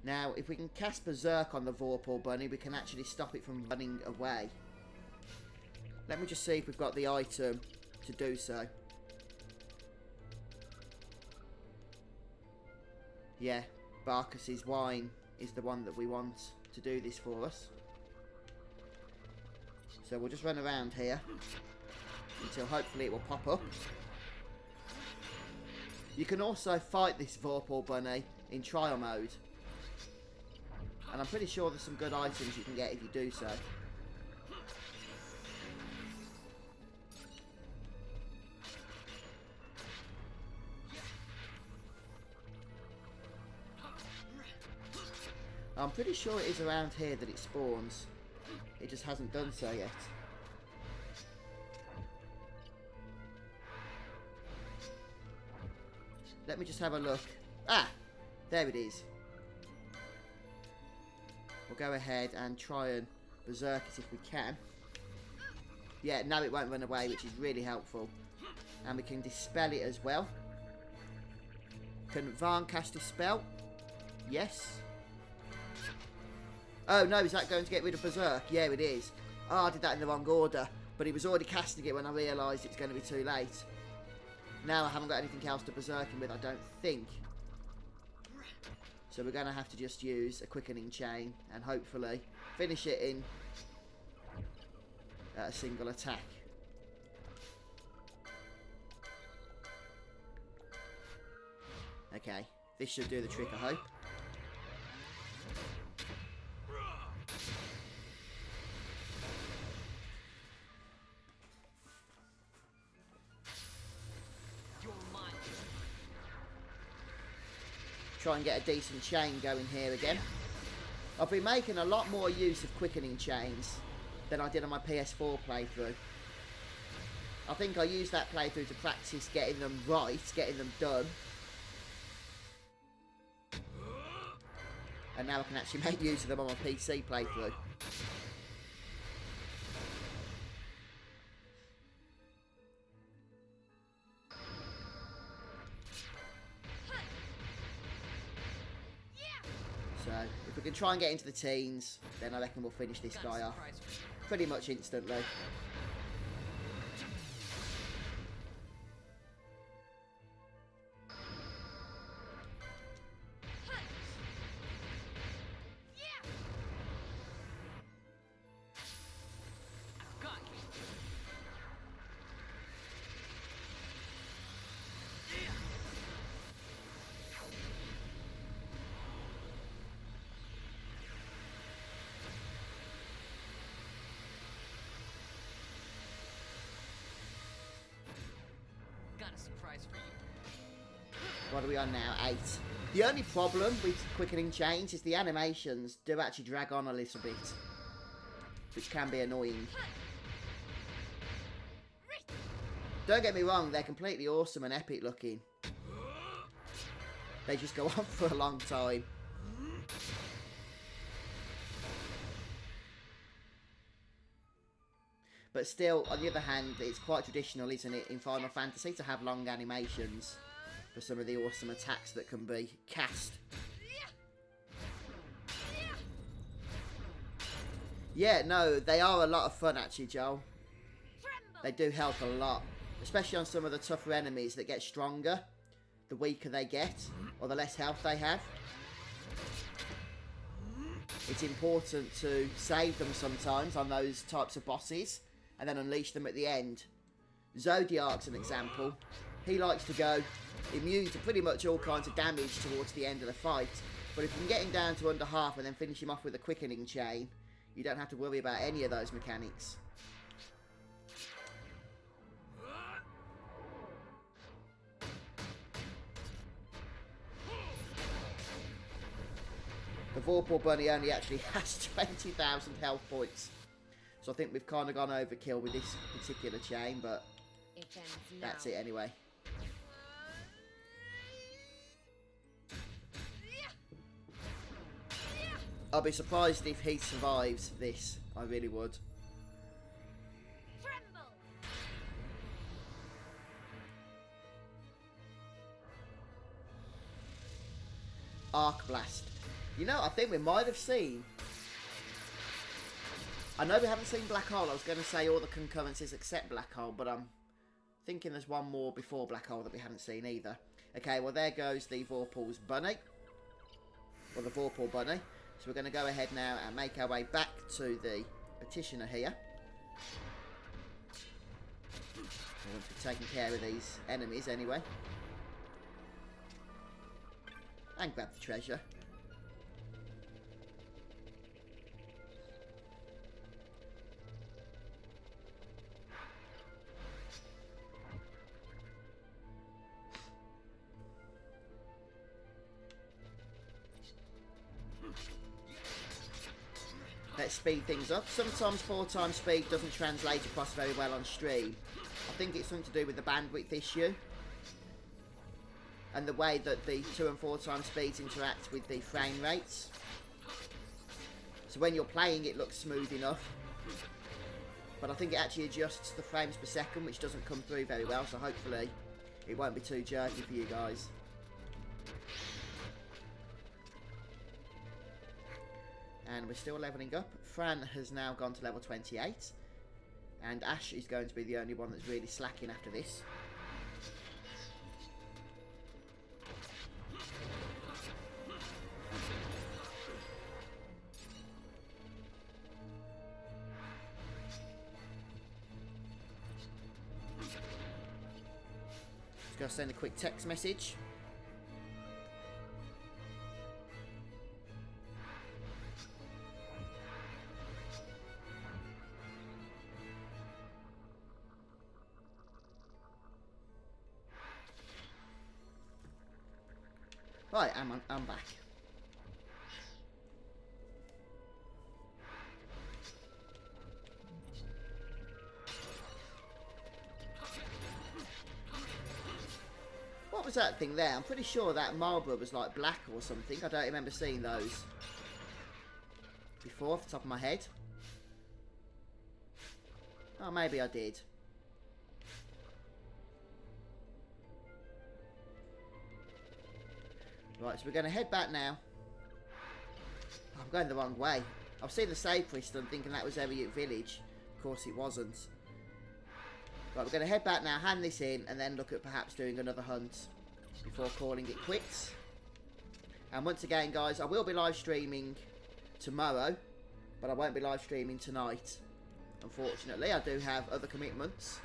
Now, if we can cast Berserk on the Vorpal Bunny, we can actually stop it from running away. Let me just see if we've got the item to do so. Yeah, Barkus's wine is the one that we want to do this for us. So we'll just run around here until hopefully it will pop up. You can also fight this Vorpal Bunny in trial mode. And I'm pretty sure there's some good items you can get if you do so. I'm pretty sure it is around here that it spawns. It just hasn't done so yet. Let me just have a look. Ah! There it is. We'll go ahead and try and berserk it if we can. Yeah, now it won't run away, which is really helpful. And we can dispel it as well. Can Varn cast Dispel? Yes. Oh no, is that going to get rid of Berserk? Yeah, it is. Oh, I did that in the wrong order. But he was already casting it when I realised it's going to be too late. Now I haven't got anything else to berserk him with, I don't think. So we're going to have to just use a quickening chain and hopefully finish it in a single attack. Okay, this should do the trick, I hope. Try and get a decent chain going here again. I've been making a lot more use of quickening chains than I did on my PS4 playthrough. I think I used that playthrough to practice getting them right, getting them done. And now I can actually make use of them on my PC playthrough. So, if we can try and get into the teens, then I reckon we'll finish this guy off pretty much instantly. What are we on now? 8. The only problem with quickening chains is the animations do actually drag on a little bit, which can be annoying. Don't get me wrong, they're completely awesome and epic looking. They just go on for a long time. But still, on the other hand, it's quite traditional, isn't it, in Final Fantasy to have long animations for some of the awesome attacks that can be cast. Yeah, no, they are a lot of fun actually, Joel. They do help a lot, especially on some of the tougher enemies that get stronger the weaker they get, or the less health they have. It's important to save them sometimes on those types of bosses, and then unleash them at the end. Zodiac's an example. He likes to go immune to pretty much all kinds of damage towards the end of the fight, but if you can get him down to under half and then finish him off with a quickening chain, you don't have to worry about any of those mechanics. The Vorpal Bunny only actually has 20,000 health points. So I think we've kind of gone overkill with this particular chain, but that's it anyway. I'll be surprised if he survives this. I really would. Arc Blast. You know, I think we might have seen... I know we haven't seen Black Hole. I was going to say all the concurrencies except Black Hole, but I'm thinking there's one more before Black Hole that we haven't seen either. Okay, well there goes the Vorpal's Bunny. Or the Vorpal Bunny. So we're going to go ahead now and make our way back to the Petitioner here. Once we've taken care of these enemies anyway. And grab the treasure. Let's speed things up. Sometimes 4 times speed doesn't translate across very well on stream. I think it's something to do with the bandwidth issue. And the way that the 2 and 4 times speeds interact with the frame rates. So when you're playing it looks smooth enough. But I think it actually adjusts the frames per second, which doesn't come through very well. So hopefully it won't be too jerky for you guys. And we're still levelling up. Fran has now gone to level 28. And Ash is going to be the only one that's really slacking after this. Just going to send a quick text message. Right, I'm back. What was that thing there? I'm pretty sure that Marlborough was like black or something. I don't remember seeing those before off the top of my head. Oh, maybe I did. Right, so we're going to head back now. Oh, I'm going the wrong way. I've seen the save crystal thinking that was Eriut Village. Of course it wasn't. Right, we're going to head back now, hand this in, and then look at perhaps doing another hunt before calling it quits. And once again, guys, I will be live streaming tomorrow, but I won't be live streaming tonight. Unfortunately, I do have other commitments.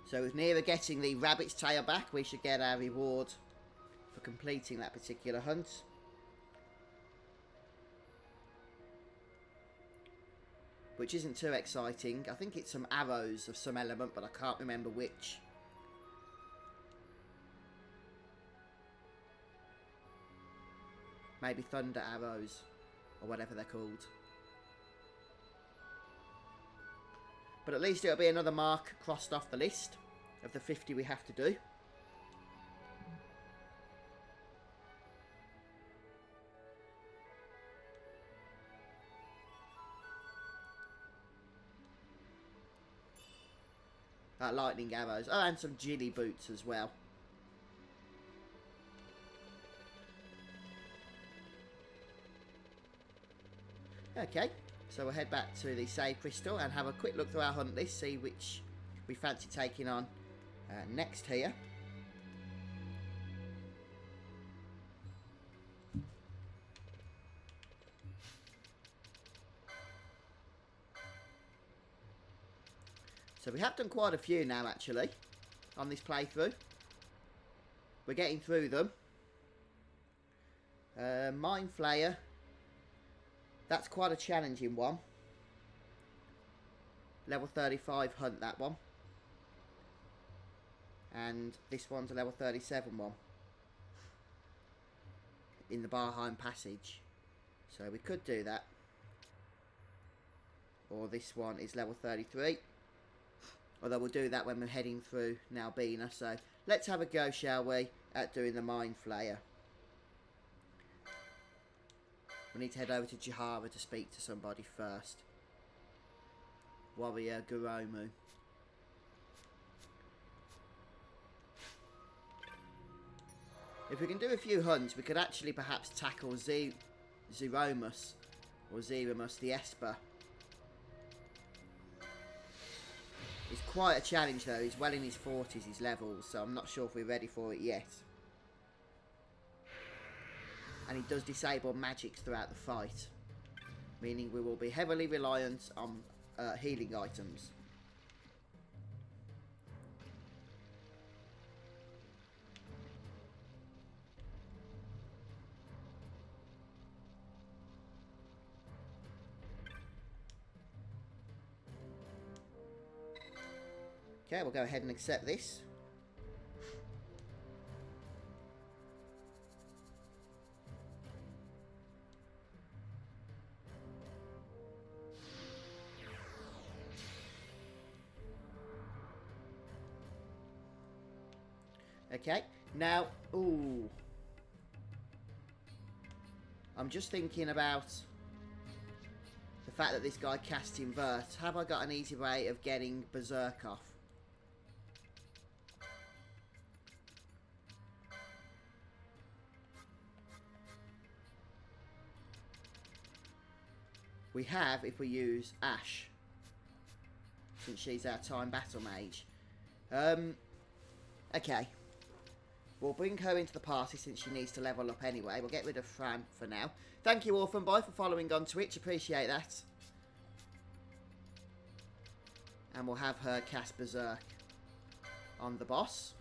So with nearer getting the rabbit's tail back, we should get our reward completing that particular hunt. Which isn't too exciting. I think it's some arrows of some element, but I can't remember which. Maybe thunder arrows, or whatever they're called. But at least it'll be another mark crossed off the list of the 50 we have to do. Lightning arrows. Oh, and some ghillie boots as well. Okay, so we'll head back to the save crystal and have a quick look through our hunt list, see which we fancy taking on next here. So we have done quite a few now, actually, on this playthrough. We're getting through them. Mindflayer. That's quite a challenging one. Level 35 hunt, that one. And this one's a level 37 one. In the Barheim Passage. So we could do that. Or this one is level 33. Although we'll do that when we're heading through Nalbina. So let's have a go, shall we, at doing the Mindflayer. We need to head over to Jahara to speak to somebody first. Warrior Guromu. If we can do a few hunts, we could actually perhaps tackle Zeromus or Zeromus the Esper. It's quite a challenge though. He's well in his 40s, his levels, so I'm not sure if we're ready for it yet. And he does disable magics throughout the fight, meaning we will be heavily reliant on healing items. Okay, we'll go ahead and accept this. Okay, now, ooh. I'm just thinking about the fact that this guy cast invert. Have I got an easy way of getting Berserk off? We have if we use Ash, since she's our time battle mage. Okay. We'll bring her into the party since she needs to level up anyway. We'll get rid of Fran for now. Thank you, Orphan Boy, for following on Twitch. Appreciate that. And we'll have her cast Berserk on the boss.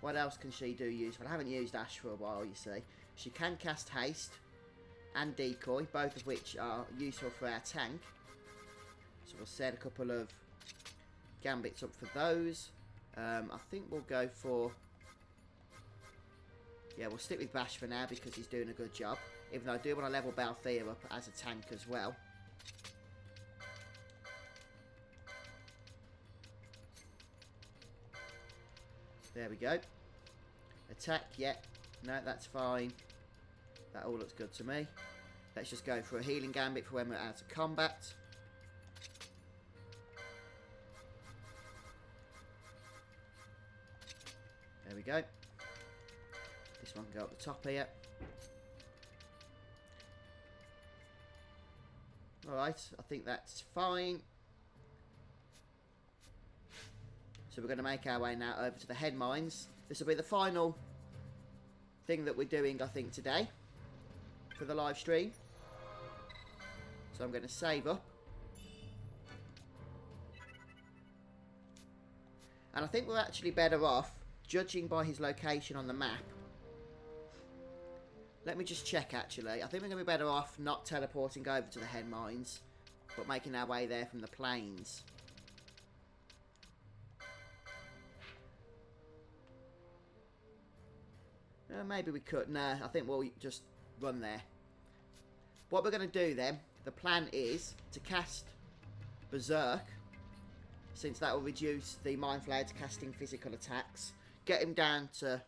What else can she do useful? I haven't used Ash for a while, you see. She can cast Haste and Decoy, both of which are useful for our tank. So we'll set a couple of gambits up for those. I think we'll go for... Yeah, we'll stick with Bash for now because he's doing a good job. Even though I do want to level Balthier up as a tank as well. There we go. Attack, yeah. No, that's fine. That all looks good to me. Let's just go for a healing gambit for when we're out of combat. There we go. This one can go up the top here. Alright, I think that's fine. So we're going to make our way now over to the head mines. This will be the final thing that we're doing, I think, today for the live stream. So I'm going to save up. And I think we're actually better off judging by his location on the map, let me just check actually. I think we're going to be better off not teleporting over to the head mines, but making our way there from the plains. Maybe we could. No, I think we'll just run there. What we're going to do then, the plan is to cast Berserk, since that will reduce the Mindflayer to casting physical attacks. Get him down to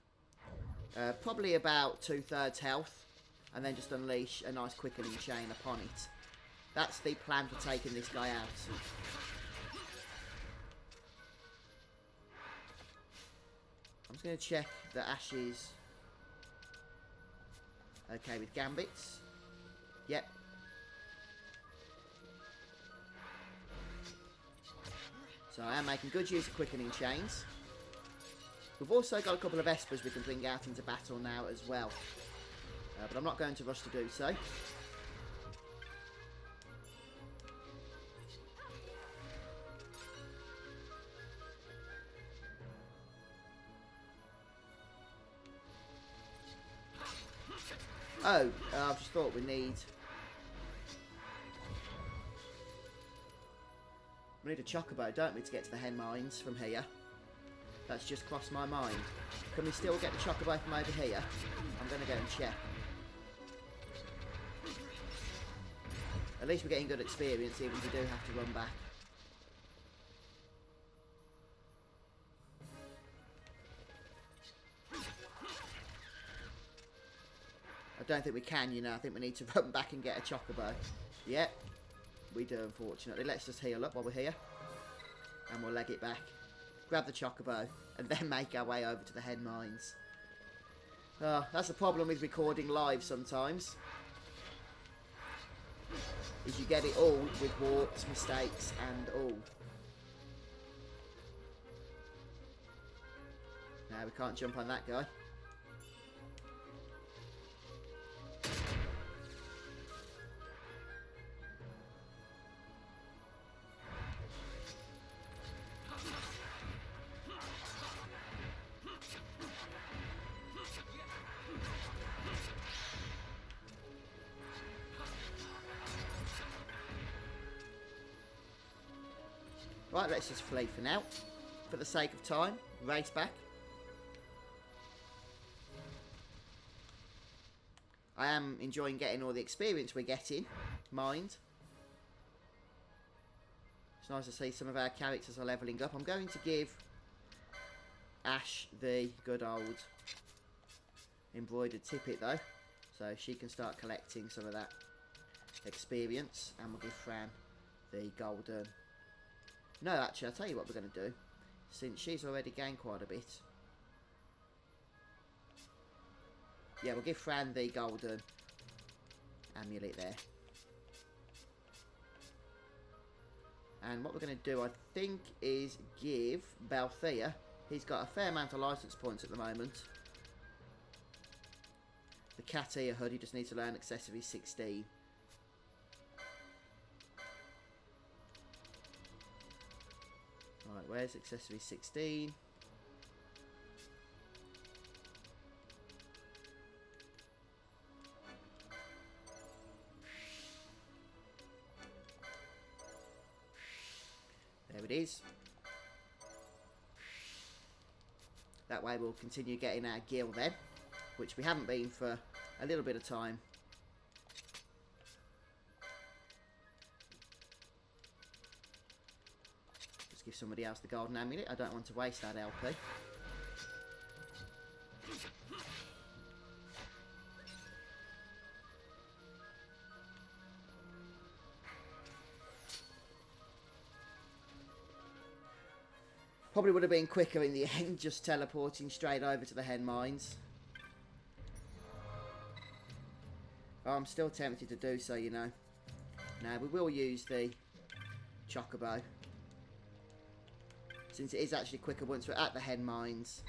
probably about 2/3 health, and then just unleash a nice quickening chain upon it. That's the plan for taking this guy out. I'm just going to check that Ash is okay with gambits. Yep. So I am making good use of quickening chains. We've also got a couple of Espers we can bring out into battle now as well. But I'm not going to rush to do so. Oh, I've just thought we need a chocobo, don't we, to get to the hen mines from here? That's just crossed my mind. Can we still get the chocobo from over here? I'm going to go and check. At least we're getting good experience, even if we do have to run back. I don't think we can, you know. I think we need to run back and get a chocobo. Yep, we do, unfortunately. Let's just heal up while we're here. And we'll leg it back. Grab the chocobo, and then make our way over to the hen mines. That's the problem with recording live sometimes. Is you get it all with warps, mistakes, and all. No, we can't jump on that guy. Right, let's just flee for now. For the sake of time, race back. I am enjoying getting all the experience we're getting. Mind. It's nice to see some of our characters are levelling up. I'm going to give Ash the good old embroidered tippet though. So she can start collecting some of that experience. And we'll give Fran the golden... No, actually, I'll tell you what we're going to do. Since she's already gained quite a bit. Yeah, we'll give Fran the golden amulet there. And what we're going to do, I think, is give Balthea... He's got a fair amount of license points at the moment. The cat ear hood, he just needs to learn accessory 16. Right, where's accessory 16? There it is. That way we'll continue getting our gil then, which we haven't been for a little bit of time. Give somebody else the golden amulet. I don't want to waste that LP. Probably would have been quicker in the end, just teleporting straight over to the hen mines. Oh, I'm still tempted to do so, you know. Now, we will use the chocobo, since it is actually quicker once we're at the hen mines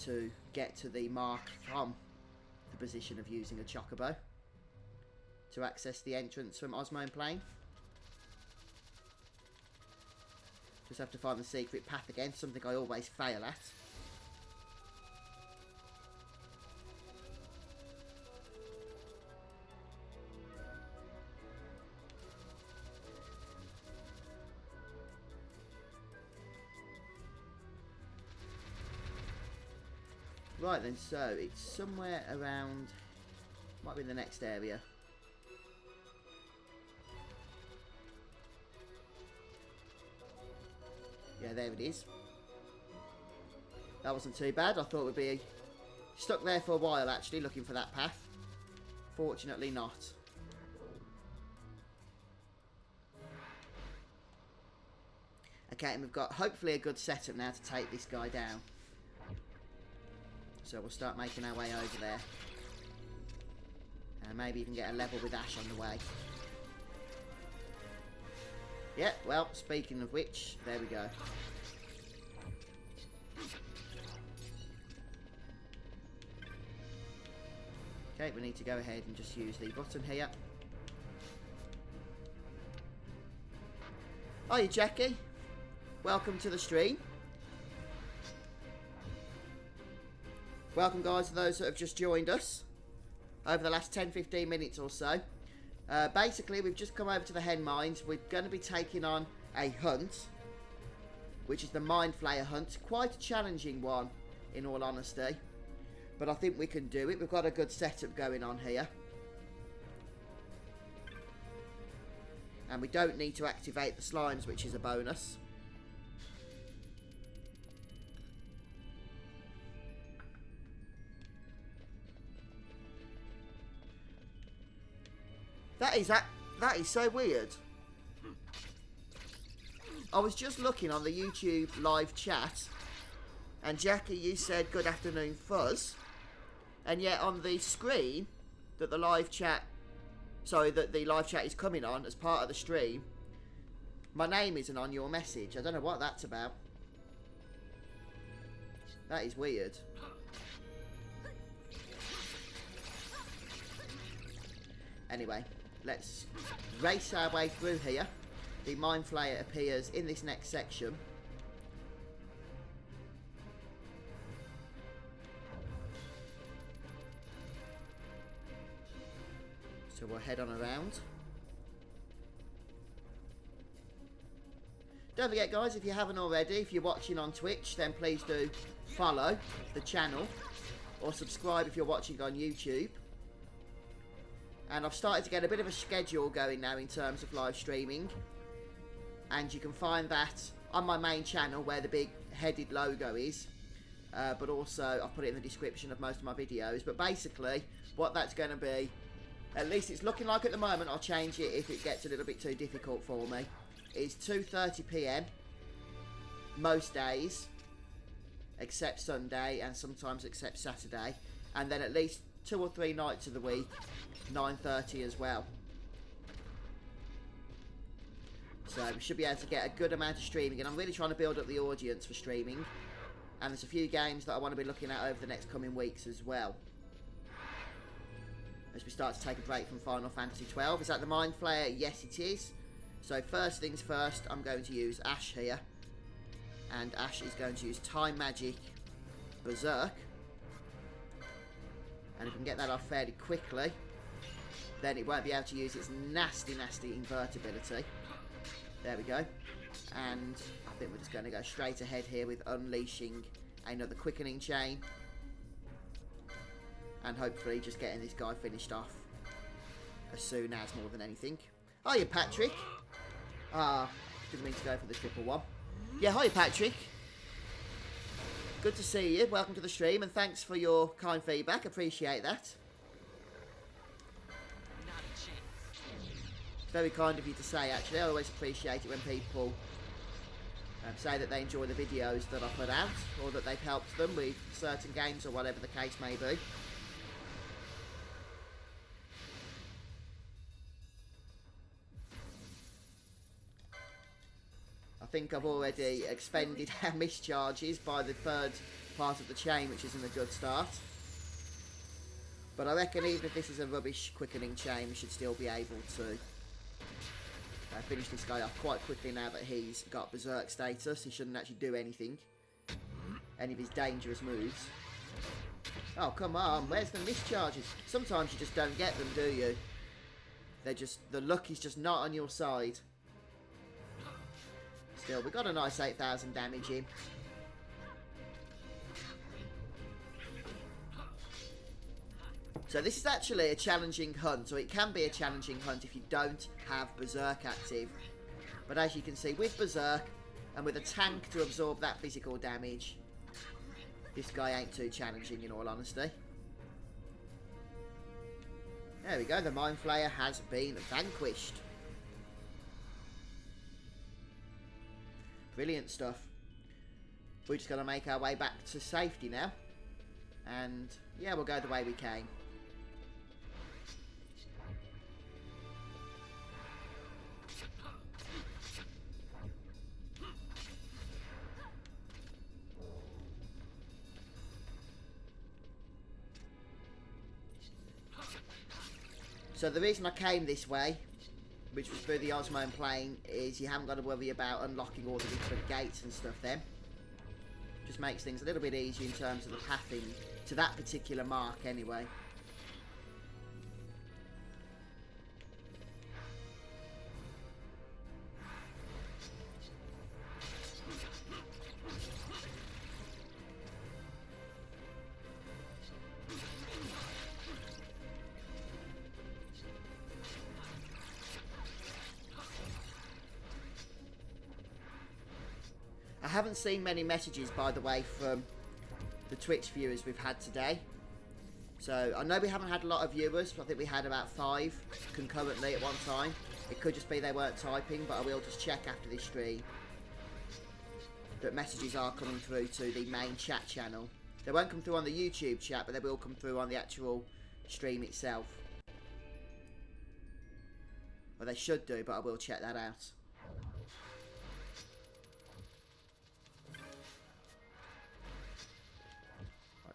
to get to the mark from the position of using a chocobo to access the entrance from Osmone Plain. Just have to find the secret path again, something I always fail at. Right then, so it's somewhere around, might be in the next area. Yeah, there it is. That wasn't too bad. I thought we'd be stuck there for a while actually, looking for that path. Fortunately not. Okay, and we've got hopefully a good setup now to take this guy down. So we'll start making our way over there. And maybe even get a level with Ash on the way. Yeah, well, speaking of which, there we go. Okay, we need to go ahead and just use the button here. Hiya, Jackie. Welcome to the stream. Welcome, guys, to those that have just joined us over the last 10-15 minutes or so. Basically, we've just come over to the hen mines. We're going to be taking on a hunt, which is the Mindflayer hunt. Quite a challenging one, in all honesty. But I think we can do it. We've got a good setup going on here. And we don't need to activate the slimes, which is a bonus. That is so weird. I was just looking on the YouTube live chat, and Jackie, you said good afternoon, Thurs, and yet on the screen that the live chat, that the live chat is coming on as part of the stream, my name isn't on your message. I don't know what that's about. That is weird. Anyway, let's race our way through here. The Mindflayer appears in this next section. So we'll head on around. Don't forget, guys, if you haven't already, if you're watching on Twitch, then please do follow the channel or subscribe if you're watching on YouTube. And I've started to get a bit of a schedule going now in terms of live streaming. And you can find that on my main channel where the big headed logo is. But also, I've put it in the description of most of my videos. But basically, what that's going to be, at least it's looking like at the moment, I'll change it if it gets a little bit too difficult for me, is 2:30 PM most days, except Sunday and sometimes except Saturday. And then at least 2 or 3 nights of the week, 9:30 as well. So we should be able to get a good amount of streaming, and I'm really trying to build up the audience for streaming. And there's a few games that I want to be looking at over the next coming weeks as well, as we start to take a break from Final Fantasy 12. Is that the Mindflayer? Yes, it is. So first things first, I'm going to use Ash here. And Ash is going to use Time Magic Berserk. And if we can get that off fairly quickly, then it won't be able to use its nasty, nasty invertibility. There we go. And I think we're just going to go straight ahead here with unleashing another quickening chain. And hopefully just getting this guy finished off as soon as, more than anything. Hiya, Patrick. Didn't mean to go for the triple one. Yeah, hiya, Patrick. Good to see you. Welcome to the stream, and thanks for your kind feedback. Appreciate that. Not a chance. It's very kind of you to say, actually. I always appreciate it when people say that they enjoy the videos that I put out, or that they've helped them with certain games or whatever the case may be. I think I've already expended our mischarges by the third part of the chain, which isn't a good start. But I reckon even if this is a rubbish quickening chain, we should still be able to finish this guy off quite quickly now that he's got Berserk status. He shouldn't actually do anything. Any of his dangerous moves. Oh, come on. Where's the mischarges? Sometimes you just don't get them, do you? They're just... The luck is just not on your side. Still, we got a nice 8,000 damage in. So this is actually a challenging hunt, or it can be a challenging hunt if you don't have Berserk active. But as you can see, with Berserk, and with a tank to absorb that physical damage, this guy ain't too challenging in all honesty. There we go, the Mindflayer has been vanquished. Brilliant stuff. We're just going to make our way back to safety now. And yeah, we'll go the way we came. So the reason I came this way, which was through the Osmone plane, is you haven't got to worry about unlocking all the different gates and stuff then. Just makes things a little bit easier in terms of the pathing to that particular mark anyway. I haven't seen many messages, by the way, from the Twitch viewers we've had today. So, I know we haven't had a lot of viewers. I think we had about 5 concurrently at one time. It could just be they weren't typing, but I will just check after this stream that messages are coming through to the main chat channel. They won't come through on the YouTube chat, but they will come through on the actual stream itself. Well, they should do, but I will check that out.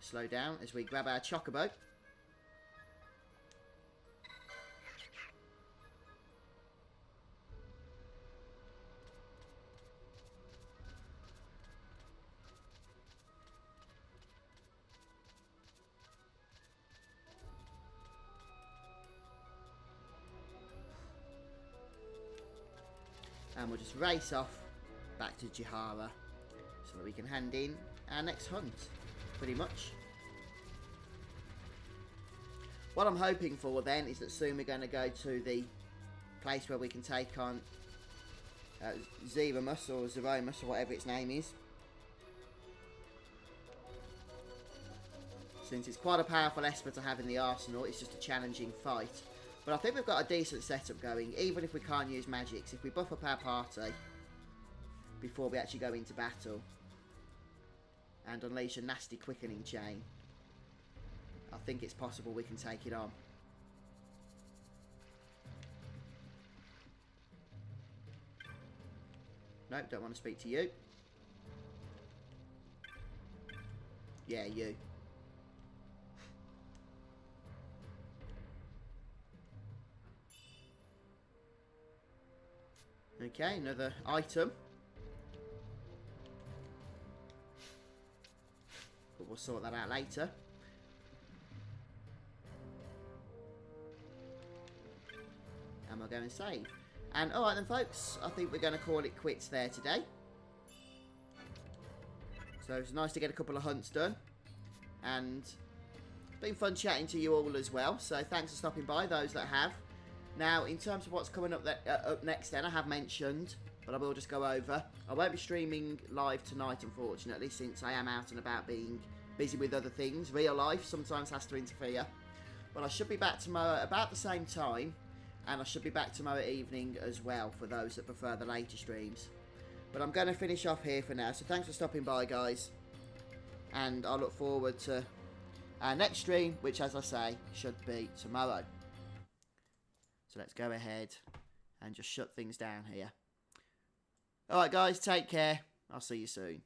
Slow down as we grab our chocobo. And we'll just race off back to Jihara so that we can hand in our next hunt. Pretty much. What I'm hoping for then is that soon we're going to go to the place where we can take on Zeromus or Zeromus or whatever its name is. Since it's quite a powerful Esper to have in the arsenal, it's just a challenging fight. But I think we've got a decent setup going, even if we can't use magics. If we buff up our party before we actually go into battle and unleash a nasty quickening chain, I think it's possible we can take it on. Nope, don't want to speak to you. Yeah, you. Okay, another item. But we'll sort that out later. And we'll go and save. And alright then folks, I think we're going to call it quits there today. So it's nice to get a couple of hunts done. And it's been fun chatting to you all as well. So thanks for stopping by, those that have. Now, in terms of what's coming up, up next then, I have mentioned, but I will just go over. I won't be streaming live tonight, unfortunately, since I am out and about being busy with other things. Real life sometimes has to interfere. But I should be back tomorrow about the same time. And I should be back tomorrow evening as well, for those that prefer the later streams. But I'm going to finish off here for now. So thanks for stopping by, guys. And I look forward to our next stream, which, as I say, should be tomorrow. So let's go ahead and just shut things down here. Alright, guys, take care. I'll see you soon.